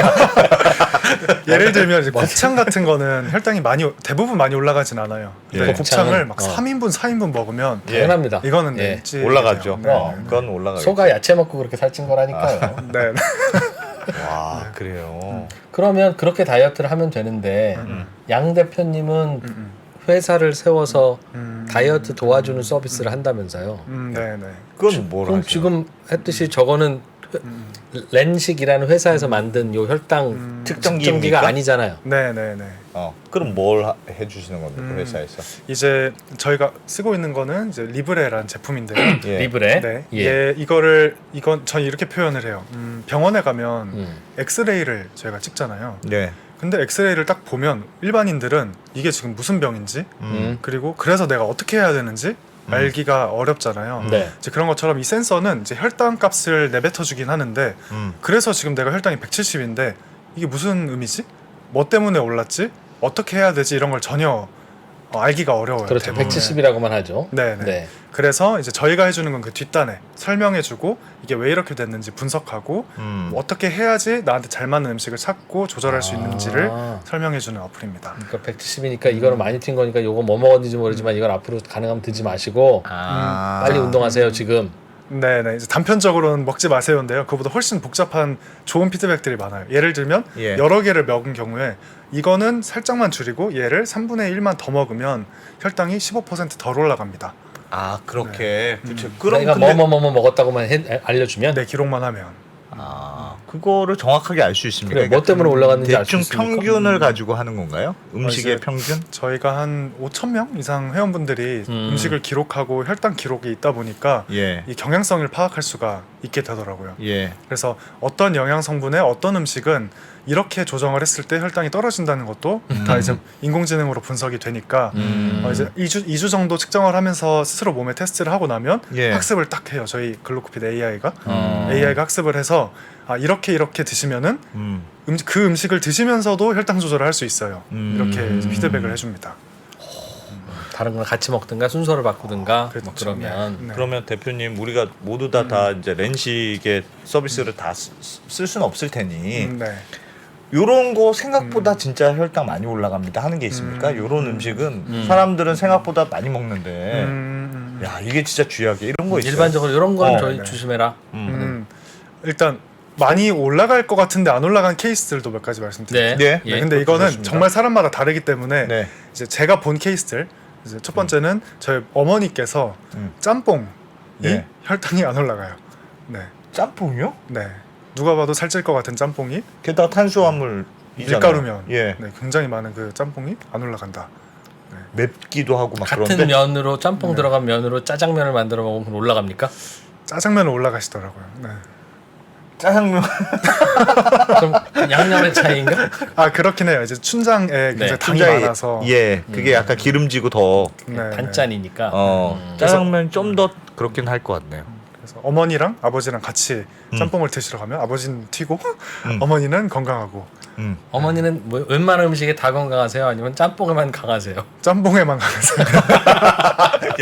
예를 들면 이제 곱창 같은 거는 혈당이 대부분 많이 올라가진 않아요. 근데 예. 곱창을 막 곱창은, 3인분, 4인분 먹으면 당연합니다. 이거는 예. 일찍 올라가죠. 돼요. 네. 그건 올라가죠. 소가 야채 먹고 그렇게 살찐 거라니까요. 네. 와 그래요. 그러면 그렇게 다이어트를 하면 되는데 양 대표님은 회사를 세워서 다이어트 도와주는 서비스를 한다면서요. 네, 네. 그건 뭘 그럼 하죠? 지금 했듯이 저거는 렌식이라는 회사에서 만든 요 혈당 측정기가 측정기입니까? 아니잖아요. 네, 네, 네. 그럼 뭘 해주시는 겁니까 회사에서? 이제 저희가 쓰고 있는 거는 이제 리브레라는 제품인데요. 예. 리브레. 네. 예. 이건 전 이렇게 표현을 해요. 병원에 가면 엑스레이를 저희가 찍잖아요. 네. 근데 엑스레이를 딱 보면 일반인들은 이게 지금 무슨 병인지 그리고 그래서 내가 어떻게 해야 되는지 알기가 어렵잖아요. 네. 이제 그런 것처럼 이 센서는 이제 혈당 값을 내뱉어 주긴 하는데 그래서 지금 내가 혈당이 170인데 이게 무슨 의미지? 뭐 때문에 올랐지? 어떻게 해야 되지? 이런 걸 전혀 알기가 어려워요. 그렇죠. 대부분. 170이라고만 하죠. 네, 네. 그래서 이제 저희가 해주는 건 그 뒷단에 설명해주고 이게 왜 이렇게 됐는지 분석하고 뭐 어떻게 해야지 나한테 잘 맞는 음식을 찾고 조절할 수 있는지를 설명해주는 어플입니다. 그러니까 170이니까 이거는 많이 튄 거니까 이거 뭐 먹었는지 모르지만 이걸 앞으로 가능하면 드지 마시고 빨리 운동하세요 지금. 네네 이제 단편적으로는 먹지 마세요인데요. 그보다 훨씬 복잡한 좋은 피드백들이 많아요. 예를 들면 예. 여러 개를 먹은 경우에 이거는 살짝만 줄이고 얘를 3분의 1만 더 먹으면 혈당이 15%덜 올라갑니다. 아 그렇게 그렇죠. 그럼 내가 근데 뭐뭐 먹었다고만 알려주면 내 기록만 하면 그거를 정확하게 알 수 있습니까? 그래 뭐 때문에 올라갔는지 알 수 대충 있습니까? 평균을 가지고 하는 건가요? 음식의 이제 평균? 저희가 한 5,000명 이상 회원분들이 음식을 기록하고 혈당 기록이 있다 보니까 예. 이 경향성을 파악할 수가 있게 되더라고요. 예. 그래서 어떤 영양 성분의 어떤 음식은 이렇게 조정을 했을 때 혈당이 떨어진다는 것도 다 이제 인공지능으로 분석이 되니까 이제 2주 정도 측정을 하면서 스스로 몸에 테스트를 하고 나면 예. 학습을 딱 해요. 저희 글루코핏 AI가 학습을 해서 이렇게 드시면은 그 음식을 드시면서도 혈당 조절을 할 수 있어요. 이렇게 이제 피드백을 해줍니다. 다른 거랑 같이 먹든가 순서를 바꾸든가 그렇죠. 뭐 그러면 네. 그러면 대표님 우리가 모두 다 이제 렌식의 서비스를 다 쓸 수는 없을 테니 네. 요런 거 생각보다 진짜 혈당 많이 올라갑니다 하는 게 있습니까? 요런 음식은 사람들은 생각보다 많이 먹는데 야 이게 진짜 주의하게 이런 거 있어요. 일반적으로 이런 거는 저희 네. 조심해라. 일단 많이 올라갈 것 같은데 안 올라간 케이스들도 몇 가지 말씀드릴게요. 네. 예. 근데 이거는 그렇습니다. 정말 사람마다 다르기 때문에 네. 이제 제가 본 케이스들 이제 첫 번째는 저희 어머니께서 짬뽕이 네. 혈당이 안 올라가요. 네, 짬뽕이요? 네. 누가 봐도 살찔 것 같은 짬뽕이 게다가 탄수화물 밀가루면 예. 네, 굉장히 많은 그 짬뽕이 안 올라간다. 맵기도 하고 막 같은 그런데 면으로 짬뽕 들어간 면으로 짜장면을 만들어 먹으면 그럼 올라갑니까? 짜장면은 올라가시더라고요. 네. 짜장면 그럼 양념의 차이인가? 그렇긴 해요. 이제 춘장에 굉장히 당이 굉장히 많아서 예 그게 약간 기름지고 더 네, 네. 단짠이니까. 짜장면 좀 더 그렇긴 할 것 같네요. 그래서 어머니랑 아버지랑 같이 짬뽕을 드시러 가면 아버지는 튀고 어머니는 건강하고 어머니는 뭐 웬만한 음식에 다 건강하세요? 아니면 짬뽕에만 강하세요? 짬뽕에만 가서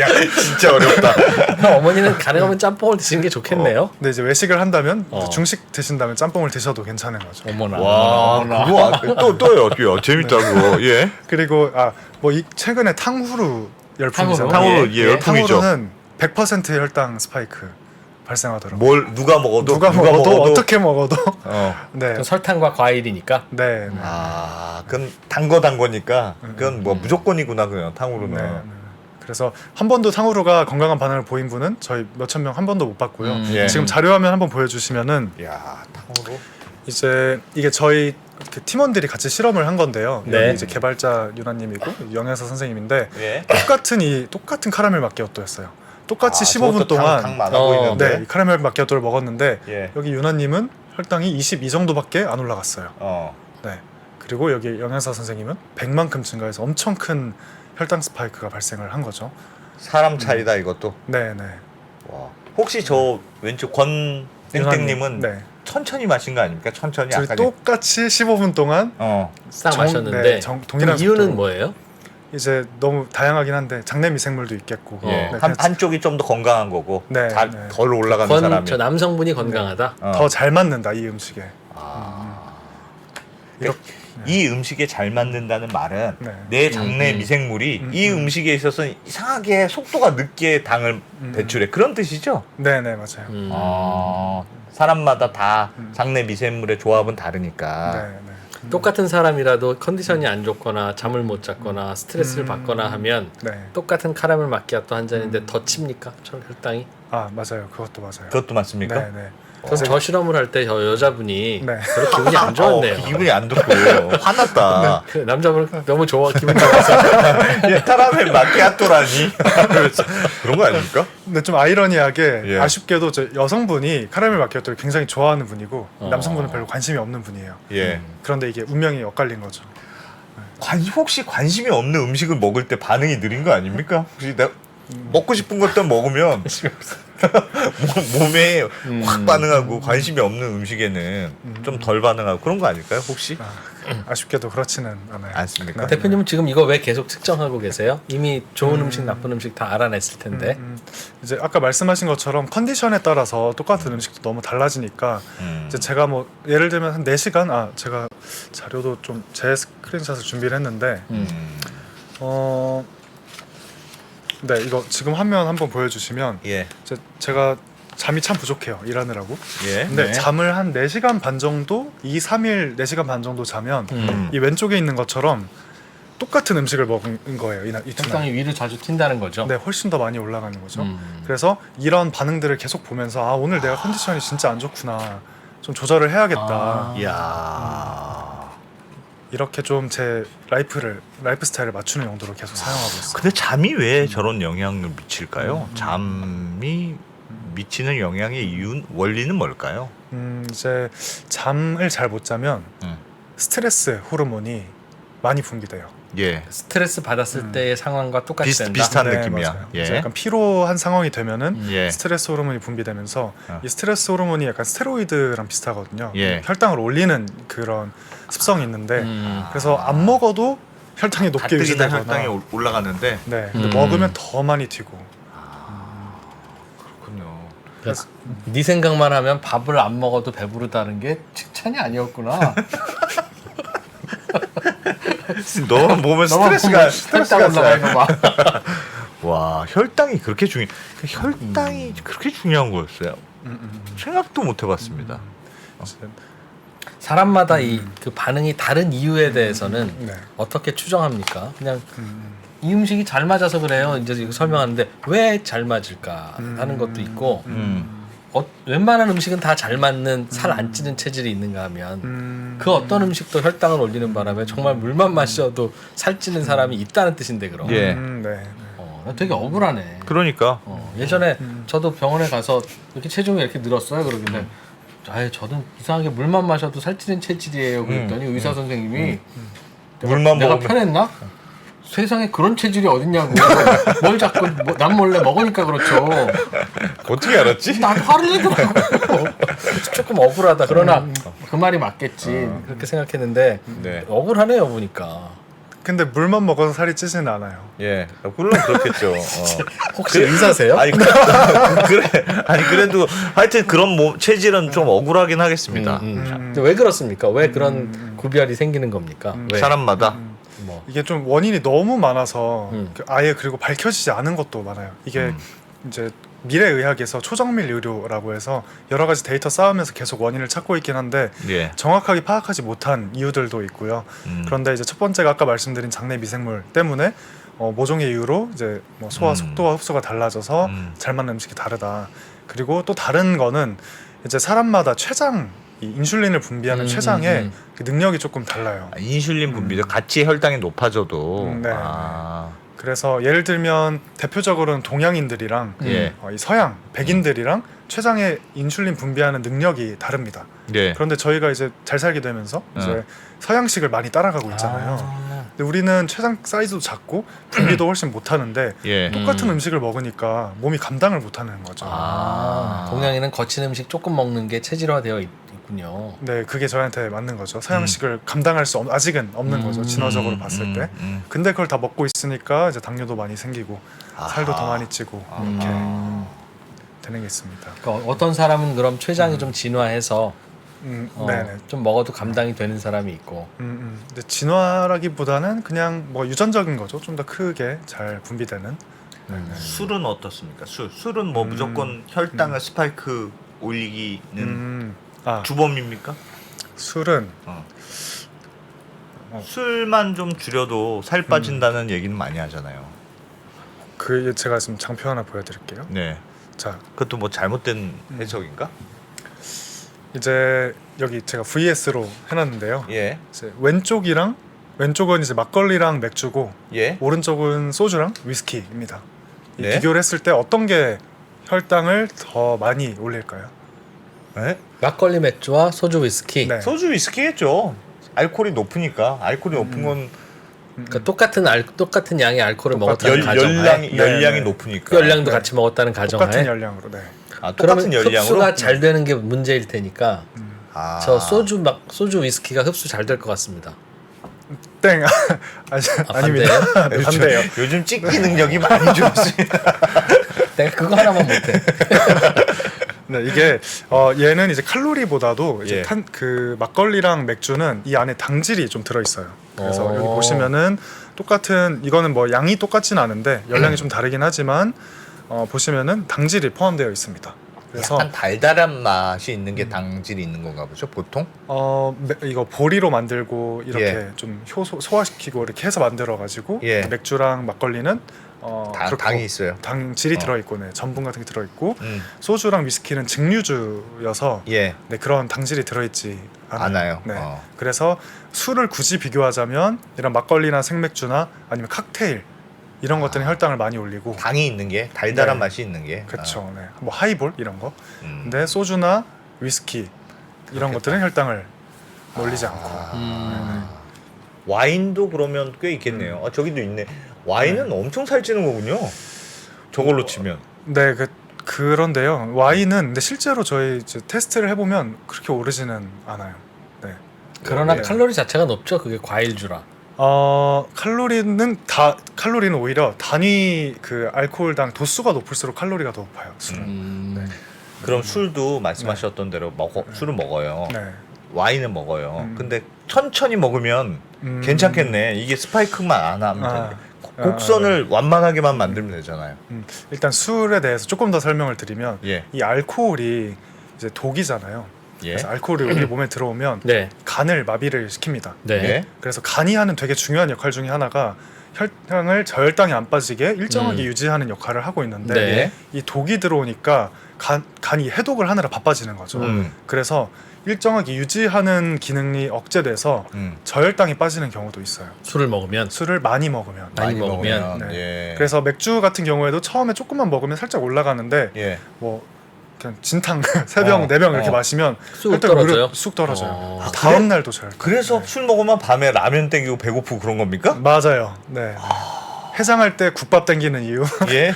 야 진짜 어렵다. 그럼 어머니는 가능하면 짬뽕을 드시는 게 좋겠네요. 근데 이제 외식을 한다면 어. 중식 드신다면 짬뽕을 드셔도 괜찮은 거죠. 어머나. 와 그거 또요 재밌다고 예. 그리고 뭐 최근에 탕후루 열풍이잖아요. 탕후루 예, 열풍이죠. 탕후루는 100% 혈당 스파이크 발생하더라고요. 뭘 누가 먹어도 누가 먹어도 어떻게 먹어도 네. 그 설탕과 과일이니까. 네. 네. 그건 단 거니까 그건 뭐 무조건이구나 그냥 탕후루는. 네. 그래서 한 번도 탕후루가 건강한 반응을 보인 분은 저희 몇천 명 한 번도 못 봤고요. 예. 지금 자료화면 한번 보여주시면은 야 탕후루. 이제 이게 저희 이렇게 팀원들이 같이 실험을 한 건데요. 네. 여기 이제 개발자 유나님이고 영양사 선생님인데 예. 똑같은 카라멜 마끼아또였어요. 똑같이 15분 저것도 동안 당 많아 보이는데. 네, 이 카라멜 마키아토를 먹었는데 예. 여기 유나님은 혈당이 22 정도밖에 안 올라갔어요. 네. 그리고 여기 영양사 선생님은 100만큼 증가해서 엄청 큰 혈당 스파이크가 발생을 한 거죠. 사람 차이다 이것도. 네, 네. 와. 혹시 저 왼쪽 권 땡땡님은 네. 천천히 마신 거 아닙니까? 천천히 저희 아까 똑같이 15분 동안 싹 마셨는데 네, 동일한 그럼 이유는 속도로. 뭐예요? 이제 너무 다양하긴 한데 장내 미생물도 있겠고 예. 네, 한쪽이 좀 더 건강한 거고 네, 잘, 네. 덜 올라가는 저 사람이 남성분이 건강하다. 더 잘 맞는다 이 음식에. 그러니까 이 음식에 잘 맞는다는 말은 네. 내 장내 미생물이 이 음식에 있어서 이상하게 속도가 늦게 당을 배출해 그런 뜻이죠? 네네 맞아요. 사람마다 다 장내 미생물의 조합은 다르니까. 네, 네. 똑같은 사람이라도 컨디션이 안 좋거나 잠을 못 잤거나 스트레스를 받거나 하면 네. 똑같은 카라멜 마키아토 한 잔인데 더 칩니까? 혈당이? 아 맞아요. 그것도 맞아요. 그것도 맞습니까? 네, 네. 저 실험을 할 때 저 여자분이 네. 별로 기분이 안 좋았네요. 기분이 안 좋고 화났다. 그 남자분 너무 기분 좋아서 카라멜 마키아토라니. 그런 거 아닙니까? 근데 좀 아이러니하게 예. 아쉽게도 저 여성분이 카라멜 마키아토를 굉장히 좋아하는 분이고 남성분은 별로 관심이 없는 분이에요. 예. 그런데 이게 운명이 엇갈린 거죠. 혹시 관심이 없는 음식을 먹을 때 반응이 느린 거 아닙니까? 혹시 내가 먹고 싶은 것도 먹으면 몸에 확 반응하고 관심이 없는 음식에는 좀 덜 반응하고 그런 거 아닐까요? 혹시? 아쉽게도 그렇지는 않아요. 않습니까? 네. 대표님은 지금 이거 왜 계속 측정하고 계세요? 이미 좋은 음식 나쁜 음식 다 알아냈을 텐데. 이제 아까 말씀하신 것처럼 컨디션에 따라서 똑같은 음식도 너무 달라지니까 이제 제가 뭐 예를 들면 한 4시간 제가 자료도 좀 제 스크린샷을 준비를 했는데 네 이거 지금 화면 한번 보여주시면 예. 제가 잠이 참 부족해요 일하느라고. 예. 근데 네. 잠을 한 4시간 반 정도 2, 3일 4시간 반 정도 자면 이 왼쪽에 있는 것처럼 똑같은 음식을 먹은 거예요 이날 이튿날. 혈당이 위로 자주 튄다는 거죠. 네, 훨씬 더 많이 올라가는 거죠. 그래서 이런 반응들을 계속 보면서 오늘 내가 컨디션이 진짜 안 좋구나. 좀 조절을 해야겠다. 이야. 이렇게 좀 제 라이프 스타일을 맞추는 용도로 계속 사용하고 있어요. 근데 잠이 왜 저런 영향을 미칠까요? 잠이 미치는 영향의 원리는 뭘까요? 이제 잠을 잘 못 자면 스트레스 호르몬이 많이 분비돼요. 예. 스트레스 받았을 때의 상황과 똑같이 된다. 비슷한 네, 느낌이야. 맞아요. 예. 이제 약간 피로한 상황이 되면은 예. 스트레스 호르몬이 분비되면서 이 스트레스 호르몬이 약간 스테로이드랑 비슷하거든요. 예. 혈당을 올리는 그런 습성이 있는데 그래서 안 먹어도 혈당이 높게 가뜩이나 유지되거나 혈당이 올라가는데. 네, 근데 먹으면 더 많이 튀고. 그렇군요. 그러니까 네 생각만 하면 밥을 안 먹어도 배부르다는 게 칭찬이 아니었구나. 너만 보면 스트레스가 혈당 올라가는 거 봐. 와, 혈당이 그렇게 혈당이 그렇게 중요한 거였어요. 생각도 못 해봤습니다. 사람마다 그 반응이 다른 이유에 대해서는 네. 어떻게 추정합니까? 그냥 이 음식이 잘 맞아서 그래요. 이제 이거 설명하는데 왜 잘 맞을까 하는 것도 있고 웬만한 음식은 다 잘 맞는 살 안 찌는 체질이 있는가 하면 그 어떤 음식도 혈당을 올리는 바람에 정말 물만 마셔도 살찌는 사람이 있다는 뜻인데 그럼. 예. 네. 되게 억울하네. 그러니까 예전에 저도 병원에 가서 이렇게 체중이 이렇게 늘었어요. 그러길래 저는 이상하게 물만 마셔도 살찌는 체질이에요. 그랬더니 의사 선생님이 물만 내가 먹으면- 편했나? 세상에 그런 체질이 어딨냐고. 뭘 자꾸 남 몰래 먹으니까 그렇죠. 어떻게 알았지? 난 화를 내더라고. 조금 억울하다. 그러나 그 말이 맞겠지. 그렇게 생각했는데 네. 억울하네요 보니까. 근데 물만 먹어서 살이 찌지는 않아요. 예, 물론 그렇겠죠. 혹시 의사세요? 아니 그래도 하여튼 그런 체질은 좀 억울하긴 하겠습니다. 근데 왜 그렇습니까? 왜 그런 구별이 생기는 겁니까? 왜? 사람마다. 뭐. 이게 좀 원인이 너무 많아서 음. 아예 그리고 밝혀지지 않은 것도 많아요. 이게 이제 미래의학에서 초정밀 의료라고 해서 여러 가지 데이터 쌓으면서 계속 원인을 찾고 있긴 한데 예. 정확하게 파악하지 못한 이유들도 있고요. 그런데 이제 첫 번째가 아까 말씀드린 장내 미생물 때문에 모종의 이유로 이제 뭐 소화 속도와 흡수가 달라져서 잘 맞는 음식이 다르다. 그리고 또 다른 거는 이제 사람마다 췌장 이 인슐린을 분비하는 췌장의 그 능력이 조금 달라요. 인슐린 분비도 같이 혈당이 높아져도 네. 그래서 예를 들면 대표적으로는 동양인들이랑 예. 이 서양 백인들이랑 췌장의 인슐린 분비하는 능력이 다릅니다. 예. 그런데 저희가 이제 잘 살게 되면서 이제 서양식을 많이 따라가고 있잖아요. 근데 우리는 췌장 사이즈도 작고 분비도 훨씬 못하는데 예. 똑같은 음식을 먹으니까 몸이 감당을 못하는 거죠. 동양인은 거친 음식 조금 먹는 게 체질화되어 있군요. 네, 그게 저희한테 맞는 거죠. 서양식을 감당할 수 아직은 없는 거죠. 진화적으로 봤을 때. 근데 그걸 다 먹고 있으니까 이제 당뇨도 많이 생기고 살도 더 많이 찌고 이렇게 되는 게 있습니다. 그러니까 어떤 사람은 그럼 췌장이 좀 진화해서 네네. 좀 먹어도 감당이 되는 사람이 있고. 근데 진화라기보다는 그냥 뭐 유전적인 거죠. 좀 더 크게 잘 분비되는. 술은 어떻습니까? 술은 뭐 무조건 혈당을 스파이크 올리기는 주범입니까? 술은 술만 좀 줄여도 살 빠진다는 얘기는 많이 하잖아요. 그 제가 지금 장표 하나 보여드릴게요. 네. 자, 그것도 뭐 잘못된 해석인가? 이제 여기 제가 VS로 해놨는데요. 예. 이제 왼쪽은 이제 막걸리랑 맥주고 예. 오른쪽은 소주랑 위스키입니다. 이 네. 비교를 했을 때 어떤 게 혈당을 더 많이 올릴까요? 네? 막걸리 맥주와 소주 위스키. 네. 소주 위스키겠죠. 알코올이 높으니까. 알코올이 높은 건 그러니까 똑같은 양의 알코올을 먹었다는 열, 가정하에 열량이 네. 높으니까. 열량도 네. 같이 먹었다는 가정하에 똑같은 열량으로. 네. 아, 그러면 똑같은 열량으로. 흡수가 잘 되는 게 문제일 테니까 아. 저 소주 위스키가 흡수 잘 될 것 같습니다. 땡. 아닙니다. 네, 반대예요. 요즘 찍기 능력이 많이 줄었어요. 내가 그거 하나만 못해. 네, 이게 얘는 이제 칼로리보다도 이제 예. 그 막걸리랑 맥주는 이 안에 당질이 좀 들어 있어요. 그래서 오. 여기 보시면은 똑같은 이거는 뭐 양이 똑같진 않은데 열량이 좀 다르긴 하지만 보시면은 당질이 포함되어 있습니다. 그래서 약간 달달한 맛이 있는 게 당질이 있는 건가 보죠, 보통? 이거 보리로 만들고 이렇게 예. 좀 소화시키고 이렇게 해서 만들어 가지고 예. 맥주랑 막걸리는 그렇고 당이 있어요. 당질이 들어 있고 네, 전분 같은 게 들어 있고 음. 소주랑 위스키는 증류주여서 예. 네, 그런 당질이 들어 있지 않아요. 않아요. 네. 어. 그래서 술을 굳이 비교하자면 이런 막걸리나 생맥주나 아니면 칵테일 이런 것들은 혈당을 많이 올리고 당이 있는 게 달달한 네. 맛이 있는 게. 그렇죠. 네. 뭐 하이볼 이런 거. 음. 근데 소주나 위스키 이런 그렇겠다. 것들은 혈당을 올리지 않고. 와인도 그러면 꽤 있겠네요. 저기도 있네. 와인은 엄청 살찌는 거군요. 저걸로 치면. 네, 그런데요. 와인은 근데 실제로 저희 이제 테스트를 해보면 그렇게 오르지는 않아요. 네. 그러나 네. 칼로리 자체가 높죠. 그게 과일주라. 칼로리는 오히려 단위 그 알코올당 도수가 높을수록 칼로리가 더 높아요. 술은. 네. 그럼 술도 말씀하셨던 대로 술을 먹어요. 네. 와인은 먹어요. 근데 천천히 먹으면 괜찮겠네. 이게 스파이크만 안 하면 되는데. 곡선을 완만하게만 만들면 되잖아요. 일단 술에 대해서 조금 더 설명을 드리면 예. 이 알코올이 이제 독이잖아요. 예. 그래서 알코올이 우리 몸에 들어오면 네. 간을 마비를 시킵니다. 네. 예. 그래서 간이 하는 되게 중요한 역할 중에 하나가 혈당을 저혈당이 안 빠지게 일정하게 유지하는 역할을 하고 있는데 네. 이 독이 들어오니까 간이 해독을 하느라 바빠지는 거죠. 그래서 일정하게 유지하는 기능이 억제돼서 저혈당이 빠지는 경우도 있어요. 술을 먹으면 술을 많이 먹으면. 많이 먹으면. 네. 예. 그래서 맥주 같은 경우에도 처음에 조금만 먹으면 살짝 올라가는데 예. 뭐 그냥 진탕 3병, 4병 이렇게 마시면 쑥 혈당이 떨어져요? 오히려 쑥 떨어져요. 아, 다음 날도 저혈당. 그래서 술 먹으면 밤에 라면 땡기고 배고프고 그런 겁니까? 맞아요. 네. 해장할 때 국밥 땡기는 이유, 예.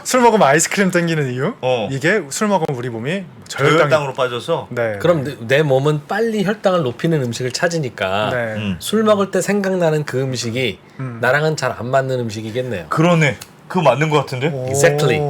술 먹으면 아이스크림 땡기는 이유, 어. 이게 술 먹으면 우리 몸이 저혈당으로 빠져서. 네. 그럼 내 몸은 빨리 혈당을 높이는 음식을 찾으니까 네. 술 먹을 때 생각나는 그 음식이 음. 나랑은 잘 안 맞는 음식이겠네요. 그러네. 그거 맞는 것 같은데? 오. Exactly.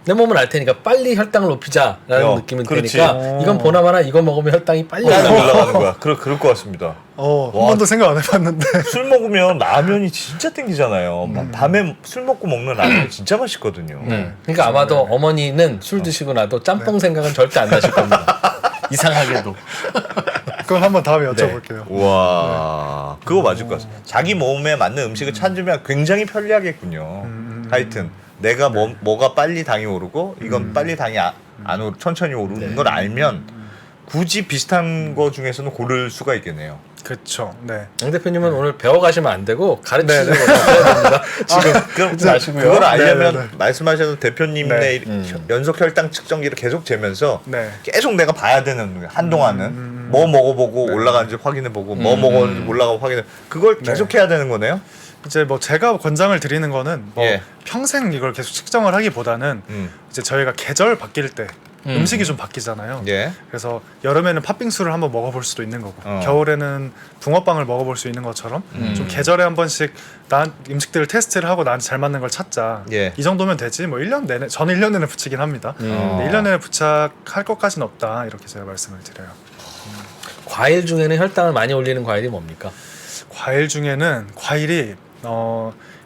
내 몸은 알 테니까 빨리 혈당을 높이자라는 느낌은 그렇지. 되니까 이건 보나마나 이거 먹으면 혈당이 빨리 올라가는 거야. 그럴 것 같습니다. 한 번도 생각 안 해봤는데. 술 먹으면 라면이 진짜 땡기잖아요. 밤에 술 먹고 먹는 라면이 진짜 맛있거든요. 그러니까 아마도 어머니는 술 드시고 나도 짬뽕 생각은 절대 안 나실 겁니다. 이상하게도. 그건 한번 다음에 네. 여쭤볼게요. 우와, 그거 맞을 것 같습니다. 자기 몸에 맞는 음식을 찾으면 굉장히 편리하겠군요. 하여튼 내가 뭐가 빨리 당이 오르고 이건 빨리 당이 천천히 오르는 걸 알면 굳이 비슷한 거 중에서는 고를 수가 있겠네요. 그렇죠. 네. 양 대표님은 오늘 배워가시면 안 되고 가르치는 네, 네. 거 해야 됩니다. 지금 그럼 마시고요. 그걸 알려면 네, 네. 말씀하셨던 대표님의 연속 혈당 측정기를 계속 재면서 네. 계속 내가 봐야 되는 한동안은 뭐 먹어보고 네. 올라가는지 확인해보고 뭐 먹었는지 올라가고 확인해 그걸 계속 해야 되는 거네요. 이제 뭐 제가 권장을 드리는 거는 뭐 예. 평생 이걸 계속 측정을 하기보다는 이제 저희가 계절 바뀔 때 음식이 좀 바뀌잖아요. 예. 그래서 여름에는 팥빙수를 한번 먹어볼 수도 있는 거고 겨울에는 붕어빵을 먹어볼 수 있는 것처럼 좀 계절에 한 번씩 난 음식들을 테스트를 하고 나한테 잘 맞는 걸 찾자. 예. 이 정도면 되지. 뭐 1년 내내 저는 1년 내내 붙이긴 합니다. 근데 1년 내내 부착할 것까지는 없다. 이렇게 제가 말씀을 드려요. 과일 중에는 혈당을 많이 올리는 과일이 뭡니까? 과일 중에는 과일이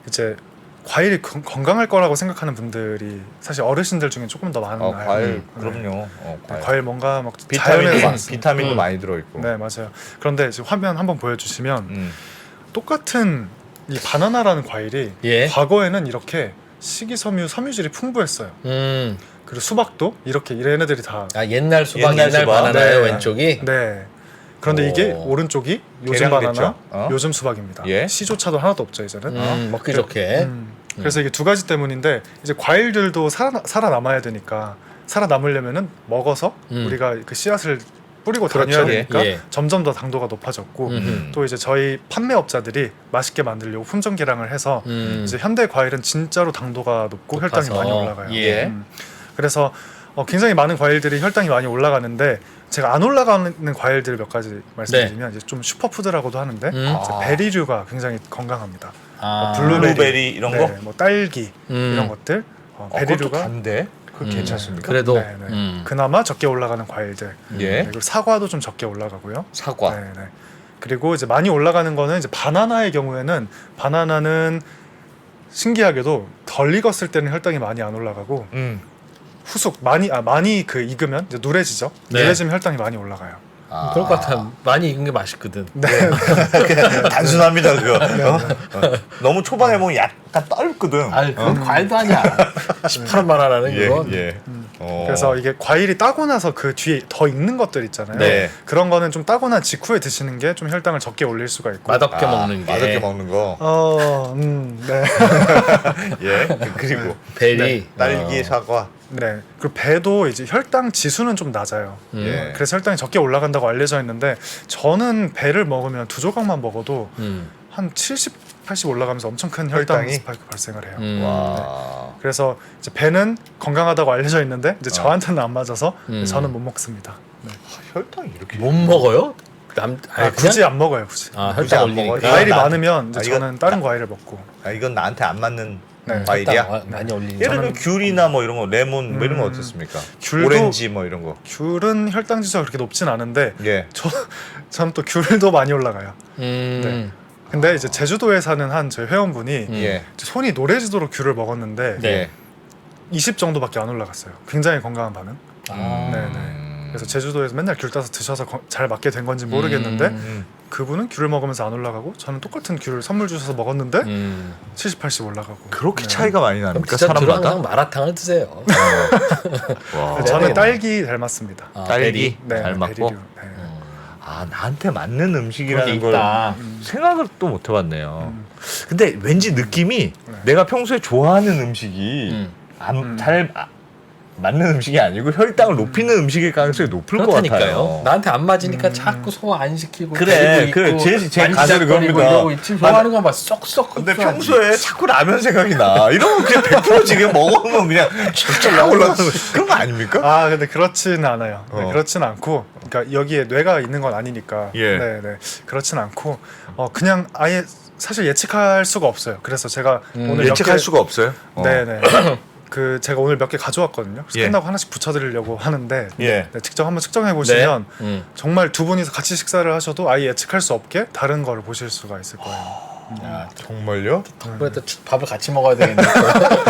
이제 과일이 건강할 거라고 생각하는 분들이 사실 어르신들 중에 조금 더 많아요. 과일 네. 그럼요. 과일 뭔가 막 비타민도, 자연에서 비타민도 많이 들어있고. 네 맞아요. 그런데 지금 화면 한번 보여주시면 똑같은 이 바나나라는 과일이 예. 과거에는 이렇게 식이섬유, 섬유질이 풍부했어요. 그리고 수박도 이렇게 얘네들이 다 옛날 수박, 옛날 옛날 수박. 바나나예요, 네. 왼쪽이. 네. 그런데 이게 오. 오른쪽이 요즘 개량됐죠? 바나나, 요즘 수박입니다. 예. 씨조차도 하나도 없죠 이제는. 먹기 좋게. 그래서 이게 두 가지 때문인데 이제 과일들도 살아남아야 되니까 살아남으려면은 먹어서 우리가 그 씨앗을 뿌리고 그렇죠. 다녀야 되니까 예. 점점 더 당도가 높아졌고 또 이제 저희 판매업자들이 맛있게 만들려고 품종 개량을 해서 이제 현대 과일은 진짜로 당도가 높고 혈당이 높아서. 많이 올라가요. 예. 그래서 굉장히 많은 과일들이 혈당이 많이 올라가는데 제가 안 올라가는 과일들 몇 가지 말씀드리면 이제 좀 슈퍼푸드라고도 하는데 이제 베리류가 굉장히 건강합니다. 블루베리 이런 네, 거? 뭐 딸기 이런 것들 그것도 베리류가 단데? 그거 괜찮습니까? 그래도 네, 네. 그나마 적게 올라가는 과일들. 예. 네, 그리고 사과도 좀 적게 올라가고요. 사과. 네, 네. 그리고 이제 많이 올라가는 거는 이제 바나나의 경우에는 바나나는 신기하게도 덜 익었을 때는 혈당이 많이 안 올라가고 후숙 많이 그 익으면 이제 누래지죠. 네. 누래지면 혈당이 많이 올라가요. 그럴 것 같아. 많이 익은 게 맛있거든. 네. 그냥 단순합니다 그거. 너무 초반에 보면 약간 떫거든. 그건 과일도 아니야. 18원 바나나는 예, 이거. 예. 그래서 이게 과일이 따고 나서 그 뒤에 더 익는 것들 있잖아요. 네. 그런 거는 좀 따고 난 직후에 드시는 게 좀 혈당을 적게 올릴 수가 있고. 맛없게 먹는 게. 맛없게 먹는 거. 네. 예. 그리고 베리. 딸기, 사과. 네. 그리고 배도 이제 혈당 지수는 좀 낮아요. 예. 그래서 혈당이 적게 올라간다고 알려져 있는데 저는 배를 먹으면 2조각만 먹어도 한 70, 80 올라가면서 엄청 큰 혈당 혈당이? 스파이크 발생을 해요. 와. 그래서 이제 배는 건강하다고 알려져 있는데 이제 저한테는 안 맞아서 저는 못 먹습니다. 네. 혈당이 이렇게 못 먹어요? 굳이 안 먹어요, 굳이. 굳이 혈당 안 올리니까. 먹어요? 과일이 이건 많으면 이제 이건 저는 다른 과일을 먹고. 이건 나한테 안 맞는 네. 과일이야? 혈당 많이 올리니까. 예를 들면 귤이나 뭐 이런 거, 레몬 뭐 이런 거 어떻습니까? 귤도- 오렌지 뭐 이런 거. 귤은 혈당 지수가 그렇게 높진 않은데 예. 저는 또 귤도 많이 올라가요. 네. 근데 이제 제주도에 사는 한 저희 회원분이 예. 손이 노래지도록 귤을 먹었는데 네. 20 정도밖에 안 올라갔어요. 굉장히 건강한 반응. 아. 네네. 그래서 제주도에서 맨날 귤 따서 드셔서 잘 맞게 된 건지 모르겠는데 그분은 귤을 먹으면서 안 올라가고 저는 똑같은 귤을 선물 주셔서 먹었는데 70, 80 올라가고. 그렇게 네. 차이가 많이 그럼 납니까? 디저트로 사람마다? 항상 마라탕을 드세요. 와. 저는 딸기 닮았습니다. 딸기 네, 잘 맞고. 베리류. 네. 나한테 맞는 그런 게 음식이라는 걸 있다. 생각을 또 못 해봤네요. 근데 왠지 느낌이 내가 평소에 좋아하는 음식이 잘 맞는 음식이 아니고 혈당을 높이는 음식일 가능성이 높을 것 그렇다니까요. 같아요. 나한테 안 맞으니까 자꾸 소화 안 시키고 그래, 데리고 그래. 있고 제 가설이 만지작거리고 그겁니다. 이러고 있지. 좋아하는 건 막 쏙쏙 근데 흡수하지. 평소에 자꾸 라면 생각이 나. 이러면 그냥 100% 지금 먹으면 그냥 쫙 올라가는 거 그런 거 아닙니까? 근데 그렇지는 않아요. 네, 그렇지는 않고, 그러니까 여기에 뇌가 있는 건 아니니까. 예. 네, 그렇지는 않고, 그냥 아예 사실 예측할 수가 없어요. 그래서 제가 오늘 예측할 수가 없어요. 네네. 그 제가 오늘 몇 개 가져왔거든요. 그래서 예. 끝나고 하나씩 붙여드리려고 하는데 예. 네, 직접 한번 측정해 보시면 네. 정말 두 분이서 같이 식사를 하셔도 아예 예측할 수 없게 다른 거를 보실 수가 있을 거예요. 야, 정말요? 그래도 밥을 같이 먹어야 되겠네.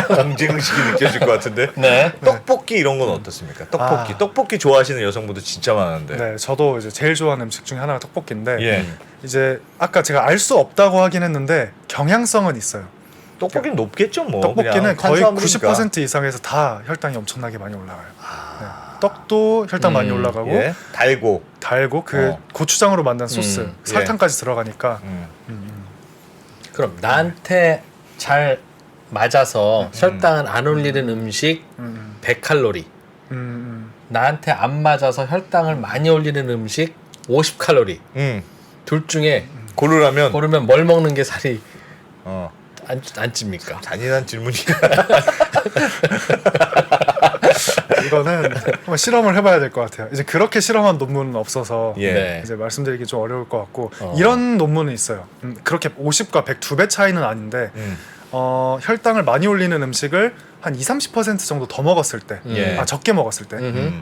경쟁 의식이 느껴질 것 같은데. 네. 떡볶이 이런 건 어떻습니까? 떡볶이. 떡볶이 좋아하시는 여성분들 진짜 많은데. 네, 저도 이제 제일 좋아하는 음식 중에 하나가 떡볶이인데 예. 이제 아까 제가 알 수 없다고 하긴 했는데 경향성은 있어요. 떡볶이는 높겠죠, 뭐. 떡볶이는 그냥 거의 탄수화물이니까. 90% 이상에서 다 혈당이 엄청나게 많이 올라가요. 네. 떡도 혈당 많이 올라가고 예. 달고 그 고추장으로 만든 소스, 설탕까지 들어가니까. 그럼 나한테 잘 맞아서 혈당은 안 올리는 음식 100칼로리. 나한테 안 맞아서 혈당을 많이 올리는 음식 50칼로리. 둘 중에 고르면 뭘 먹는 게 살이 안 찝니까? 잔인한 질문이. 이거는 한번 실험을 해봐야 될 것 같아요. 이제 그렇게 실험한 논문은 없어서 예. 이제 말씀드리기 좀 어려울 것 같고 이런 논문은 있어요. 그렇게 50과 100 2배 차이는 아닌데 혈당을 많이 올리는 음식을 한 20-30% 정도 더 먹었을 때, 예. 적게 먹었을 때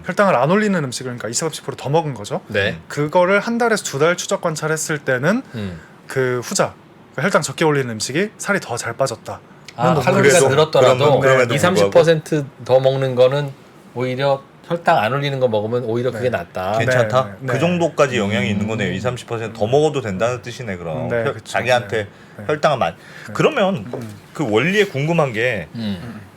혈당을 안 올리는 음식을 그러니까 20-30%더 먹은 거죠. 네. 그거를 한 달에서 2달 추적 관찰했을 때는 그 후자 혈당 적게 올리는 음식이 살이 더 잘 빠졌다. 칼로리가 그래도, 늘었더라도 그럼에도 20-30% 더 먹는 거는 오히려 혈당 안 올리는 거 먹으면 오히려 그게 낫다. 괜찮다. 네. 그 정도까지 영향이 있는 거네요. 20-30%더 먹어도 된다는 뜻이네. 그럼 네, 그쵸. 자기한테 네. 혈당을 많이. 그러면 그 원리에 궁금한 게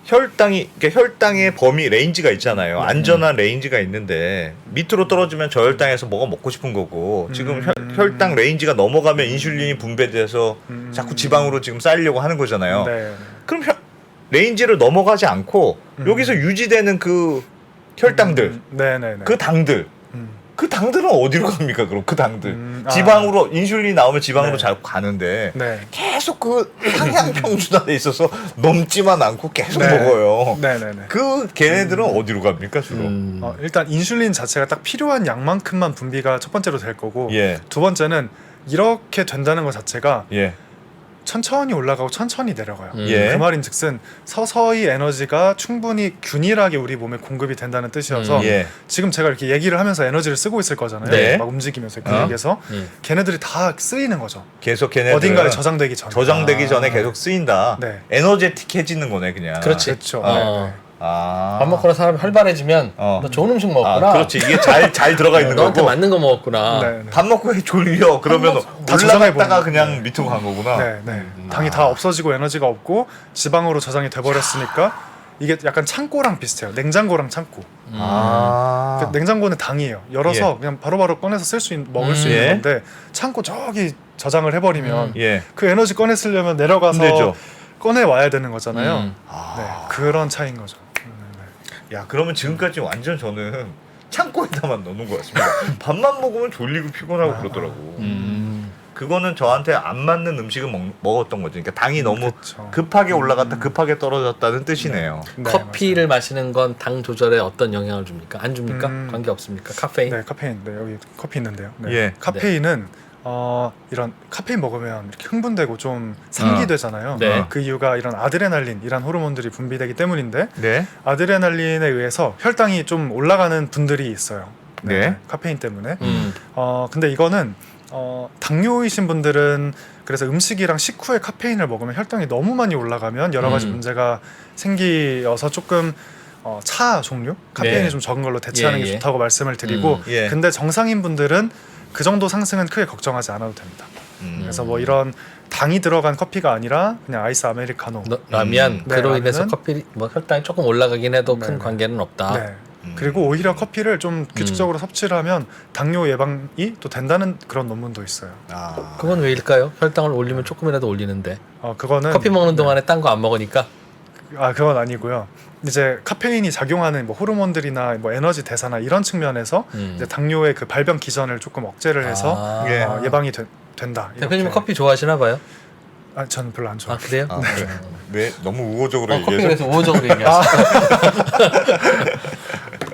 그러니까 혈당의 범위 레인지가 있잖아요. 안전한 레인지가 있는데 밑으로 떨어지면 저혈당에서 뭐가 먹고 싶은 거고 지금 혈당 레인지가 넘어가면 인슐린이 분배돼서 자꾸 지방으로 지금 쌓이려고 하는 거잖아요. 네. 그럼 레인지를 넘어가지 않고 여기서 유지되는 그 혈당들, 네네네. 그 당들, 그 당들은 어디로 갑니까? 그럼 그 당들 지방으로 인슐린이 나오면 지방으로 네. 잘 가는데 네. 계속 그 상향 평준화돼 있어서 넘지만 않고 계속 네. 먹어요. 네네네. 그 걔네들은 어디로 갑니까 주로? 일단 인슐린 자체가 딱 필요한 양만큼만 분비가 첫 번째로 될 거고 예, 두 번째는 이렇게 된다는 것 자체가 예, 천천히 올라가고 천천히 내려가요. 예. 그 말인즉슨 서서히 에너지가 충분히 균일하게 우리 몸에 공급이 된다는 뜻이어서 예. 지금 제가 이렇게 얘기를 하면서 에너지를 쓰고 있을 거잖아요. 네. 막 움직이면서 근육에서 걔네들이 다 쓰이는 거죠. 계속 걔네들은 어딘가에 저장되기 전에. 저장되기 전에 계속 쓰인다. 네. 에너제틱해지는 거네 그냥. 그렇지. 그렇죠. 어. 네. 아. 밥 먹고 나 사람이 활발해지면 어. 너 좋은 음식 먹었구나. 그렇지. 이게 잘 들어가 있는 너한테 거고. 맞는 거 먹었구나. 네, 네. 밥 먹고 졸려. 그러면 다 저장해 올라갔다가 버리는 그냥 밑으로 간 거구나. 네, 네. 당이 다 없어지고 에너지가 없고 지방으로 저장이 돼버렸으니까 이게 약간 창고랑 비슷해요. 냉장고랑 창고. 아. 그 냉장고는 당이에요. 열어서 예. 그냥 바로바로 꺼내서 먹을 수 있는 예. 건데 창고 저기 저장을 해버리면 예. 그 에너지 꺼내 쓰려면 내려가서 힘들죠. 꺼내 와야 되는 거잖아요. 네, 아. 그런 차이인 거죠. 야, 그러면 지금까지 완전 저는 창고에다만 넣는 것 같습니다. 밥만 먹으면 졸리고 피곤하고 그러더라고. 그거는 저한테 안 맞는 음식을 먹었던 거죠. 그러니까 당이 너무 그쵸. 급하게 올라갔다 급하게 떨어졌다는 뜻이네요. 네, 커피를 마시는 건 당 조절에 어떤 영향을 줍니까? 안 줍니까? 관계 없습니까? 카페인? 네, 카페인. 네, 여기 커피 있는데요. 네. 예. 카페인은 이런 카페인 먹으면 이렇게 흥분되고 좀 상기되잖아요. 네. 그 이유가 이런 아드레날린 이란 호르몬들이 분비되기 때문인데 네. 아드레날린에 의해서 혈당이 좀 올라가는 분들이 있어요. 네. 카페인 때문에. 음. 근데 이거는 당뇨이신 분들은 그래서 음식이랑 식후에 카페인을 먹으면 혈당이 너무 많이 올라가면 여러 가지 문제가 생기어서 조금 차 종류 카페인이 네. 좀 적은 걸로 대체하는 게 예. 좋다고 말씀을 드리고 예. 근데 정상인 분들은 그 정도 상승은 크게 걱정하지 않아도 됩니다. 그래서 뭐 이런 당이 들어간 커피가 아니라 그냥 아이스 아메리카노. 라면 네, 그로 인해서 라면은- 커피 뭐 혈당이 조금 올라가긴 해도 큰 네. 관계는 없다. 네. 그리고 오히려 커피를 좀 규칙적으로 섭취를 하면 당뇨 예방이 또 된다는 그런 논문도 있어요. 아. 그건 왜일까요? 혈당을 올리면 조금이라도 올리는데 그거는 커피 먹는 동안에 딴 거 안 먹으니까. 그건 아니고요. 이제 카페인이 작용하는 뭐 호르몬들이나 뭐 에너지 대사나 이런 측면에서 이제 당뇨의 그 발병 기전을 조금 억제를 해서 예. 예방이 된다. 대표님은 이렇게. 커피 좋아하시나 봐요? 저는 별로 안 좋아해요. 그래요? 아, 그래. 왜 너무 우호적으로 커피 얘기해서? 그래서 우호적으로 얘기하시죠.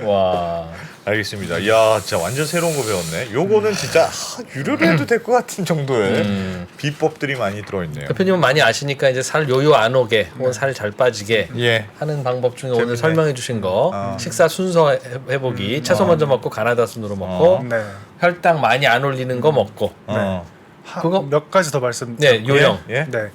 와. 알겠습니다. 이야, 진짜 완전 새로운 거 배웠네. 요거는 진짜 유료로 해도 될 것 같은 정도의 비법들이 많이 들어있네요. 대표님은 많이 아시니까 이제 살 요요 안 오게 혹은 살 잘 빠지게 예. 하는 방법 중에 오늘 재밌네. 설명해 주신 거 식사 순서 회복이 채소 먼저 먹고 가나다 순으로 먹고 네. 혈당 많이 안 올리는 거 먹고 그거- 몇 가지 더 말씀. 네 요령 예? 네.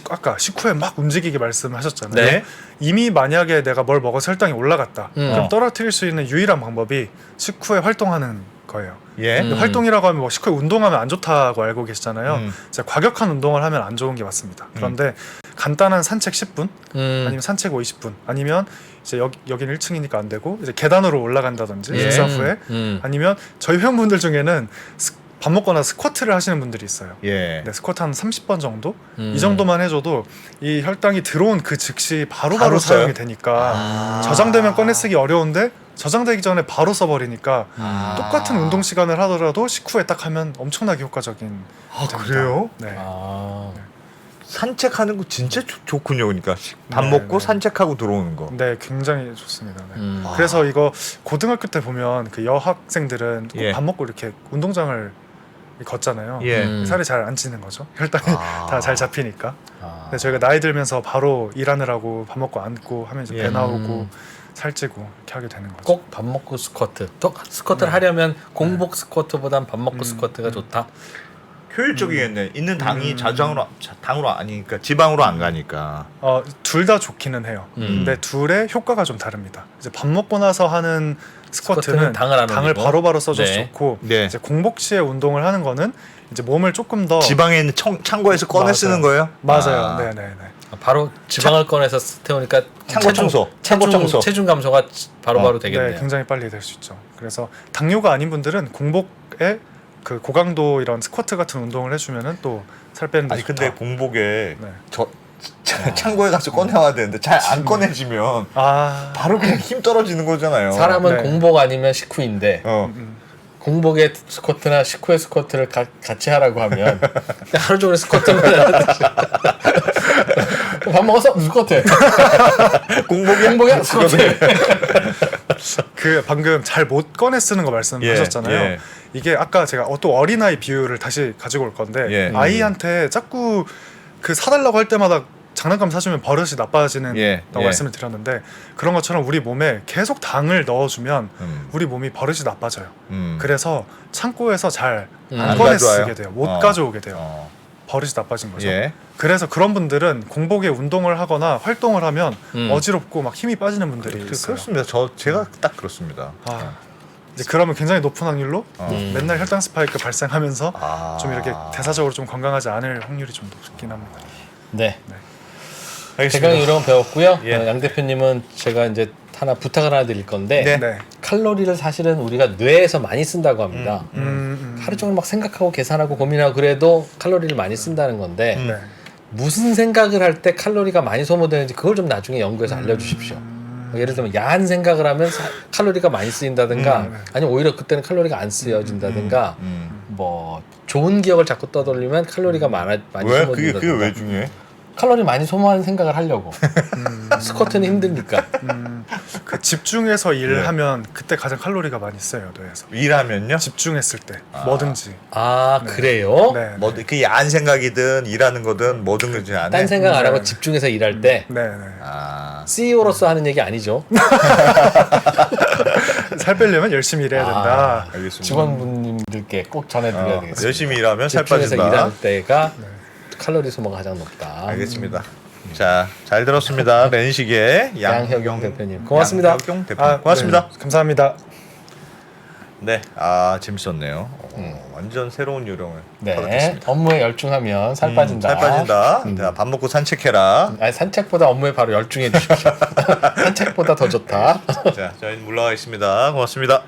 아까 식후에 막 움직이게 말씀하셨잖아요. 네. 이미 만약에 내가 뭘 먹어서 혈당이 올라갔다. 그럼 어. 떨어뜨릴 수 있는 유일한 방법이 식후에 활동하는 거예요. 예. 근데 활동이라고 하면 뭐 식후에 운동하면 안 좋다고 알고 계시잖아요. 진짜 과격한 운동을 하면 안 좋은 게 맞습니다. 그런데 간단한 산책 10분 아니면 산책 50분 아니면 이제 여기는 1층이니까 안 되고 이제 계단으로 올라간다든지 예. 식사 후에 아니면 저희 회원분들 중에는 밥 먹거나 스쿼트를 하시는 분들이 있어요. 예. 네, 스쿼트 한 30번 정도? 이 정도만 해줘도 이 혈당이 들어온 그 즉시 바로바로 바로 써요? 사용이 되니까 저장되면 꺼내 쓰기 어려운데 저장되기 전에 바로 써버리니까 똑같은 운동 시간을 하더라도 식후에 딱 하면 엄청나게 효과적인 됩니다. 그래요? 네. 아. 산책하는 거 진짜 좋군요. 그러니까 밥 네, 먹고 네. 산책하고 들어오는 거. 네, 굉장히 좋습니다. 네. 아. 그래서 이거 고등학교 때 보면 그 여학생들은 꼭 예. 밥 먹고 이렇게 운동장을 걷잖아요. 예. 살이 잘 안 찌는 거죠. 혈당이 아. 다 잘 잡히니까. 아. 근데 저희가 나이 들면서 바로 일하느라고 밥 먹고 앉고 하면 이제 예. 배 나오고 살찌고 이렇게 하게 되는 거죠. 꼭 밥 먹고 스쿼트. 또 스쿼트를 하려면 공복 스쿼트보단 밥 먹고 스쿼트가 좋다. 효율적이겠네. 있는 당이 당으로 아니니까 지방으로 안 가니까. 둘 다 좋기는 해요. 근데 둘의 효과가 좀 다릅니다. 이제 밥 먹고 나서 하는 스쿼트는 당을 안 올리고. 바로바로 써줘서 네. 좋고 네. 이제 공복 시에 운동을 하는 거는 이제 몸을 조금 더 지방에 있는 창고에서 꺼내 맞아요. 쓰는 거예요? 맞아요. 아. 네네네. 바로 지방을 꺼내서 태우니까 창고 청소. 창고 청소. 체중 감소가 바로바로 네, 되겠네요. 굉장히 빨리 될 수 있죠. 그래서 당뇨가 아닌 분들은 공복에 그 고강도 이런 스쿼트 같은 운동을 해주면은 또 살 빼는 데 아니 좋다. 근데 공복에 네. 창고에 가서 꺼내와야 되는데 잘 안 꺼내지면 바로 그냥 힘 떨어지는 거잖아요. 사람은 네. 공복 아니면 식후인데 어. 공복에 스쿼트나 식후에 스쿼트를 같이 하라고 하면 하루 종일 스쿼트만 하듯이 밥 먹어서 스쿼트 공복에 스쿼트 그 방금 잘 못 꺼내 쓰는 거 말씀하셨잖아요. 예. 이게 아까 제가 또 어린아이 비유를 다시 가지고 올 건데 예. 아이한테 자꾸 그 사달라고 할 때마다 장난감 사주면 버릇이 나빠지는 예. 다고 말씀을 드렸는데 그런 것처럼 우리 몸에 계속 당을 넣어주면 우리 몸이 버릇이 나빠져요. 그래서 창고에서 잘 안 안 꺼내 가져와요? 쓰게 돼요. 못 가져오게 돼요. 어. 버릇이 나빠진 거죠. 예. 그래서 그런 분들은 공복에 운동을 하거나 활동을 하면 어지럽고 막 힘이 빠지는 분들이 있어요. 그렇습니다. 제가 딱 그렇습니다. 이제 그러면 굉장히 높은 확률로 음. 맨날 혈당 스파이크 발생하면서 좀 이렇게 아. 대사적으로 좀 건강하지 않을 확률이 좀 높긴 합니다. 네. 알겠습니다. 대강 이론 배웠고요. 예. 양 대표님은 제가 이제 하나 부탁을 하나 드릴 건데 네. 네. 칼로리를 사실은 우리가 뇌에서 많이 쓴다고 합니다. 하루 종일 막 생각하고 계산하고 고민하고 그래도 칼로리를 많이 쓴다는 건데 네. 무슨 생각을 할 때 칼로리가 많이 소모되는지 그걸 좀 나중에 연구해서 알려주십시오. 예를 들면 야한 생각을 하면 칼로리가 많이 쓰인다든가 아니면 오히려 그때는 칼로리가 안 쓰여진다든가 뭐 좋은 기억을 자꾸 떠돌리면 칼로리가 많이 왜? 소모된다든가 그게 왜 중요해? 칼로리 많이 소모하는 생각을 하려고 스쿼트는 힘드니까 그 집중해서 일하면 그때 가장 칼로리가 많이 써요, 뇌에서. 일하면요? 집중했을 때 뭐든지. 아 그래요? 네. 뭐 그 야한 생각이든 일하는 거든 뭐든 그지 안 해. 딴 생각 안 하고 집중해서 일할 때 네, 네. 아. CEO로서 하는 얘기 아니죠? 살 빼려면 열심히 일해야 된다. 알겠습니다. 직원분님들께 꼭 전해드려야 되겠습니다. 열심히 일하면 살 집중해서 빠진다. 일할 때가 칼로리 소모가 가장 높다. 알겠습니다. 자, 잘 들었습니다. 렌식의 양혁용 대표님 고맙습니다. 양혁용 대표님 고맙습니다. 네, 감사합니다. 네, 재밌었네요. 완전 새로운 요령을 네, 터득했습니다. 업무에 열중하면 살 빠진다. 살 빠진다. 자, 밥 먹고 산책해라. 아니, 산책보다 업무에 바로 열중해 주십시오. 산책보다 더 좋다. 자, 저희는 물러가겠습니다. 고맙습니다.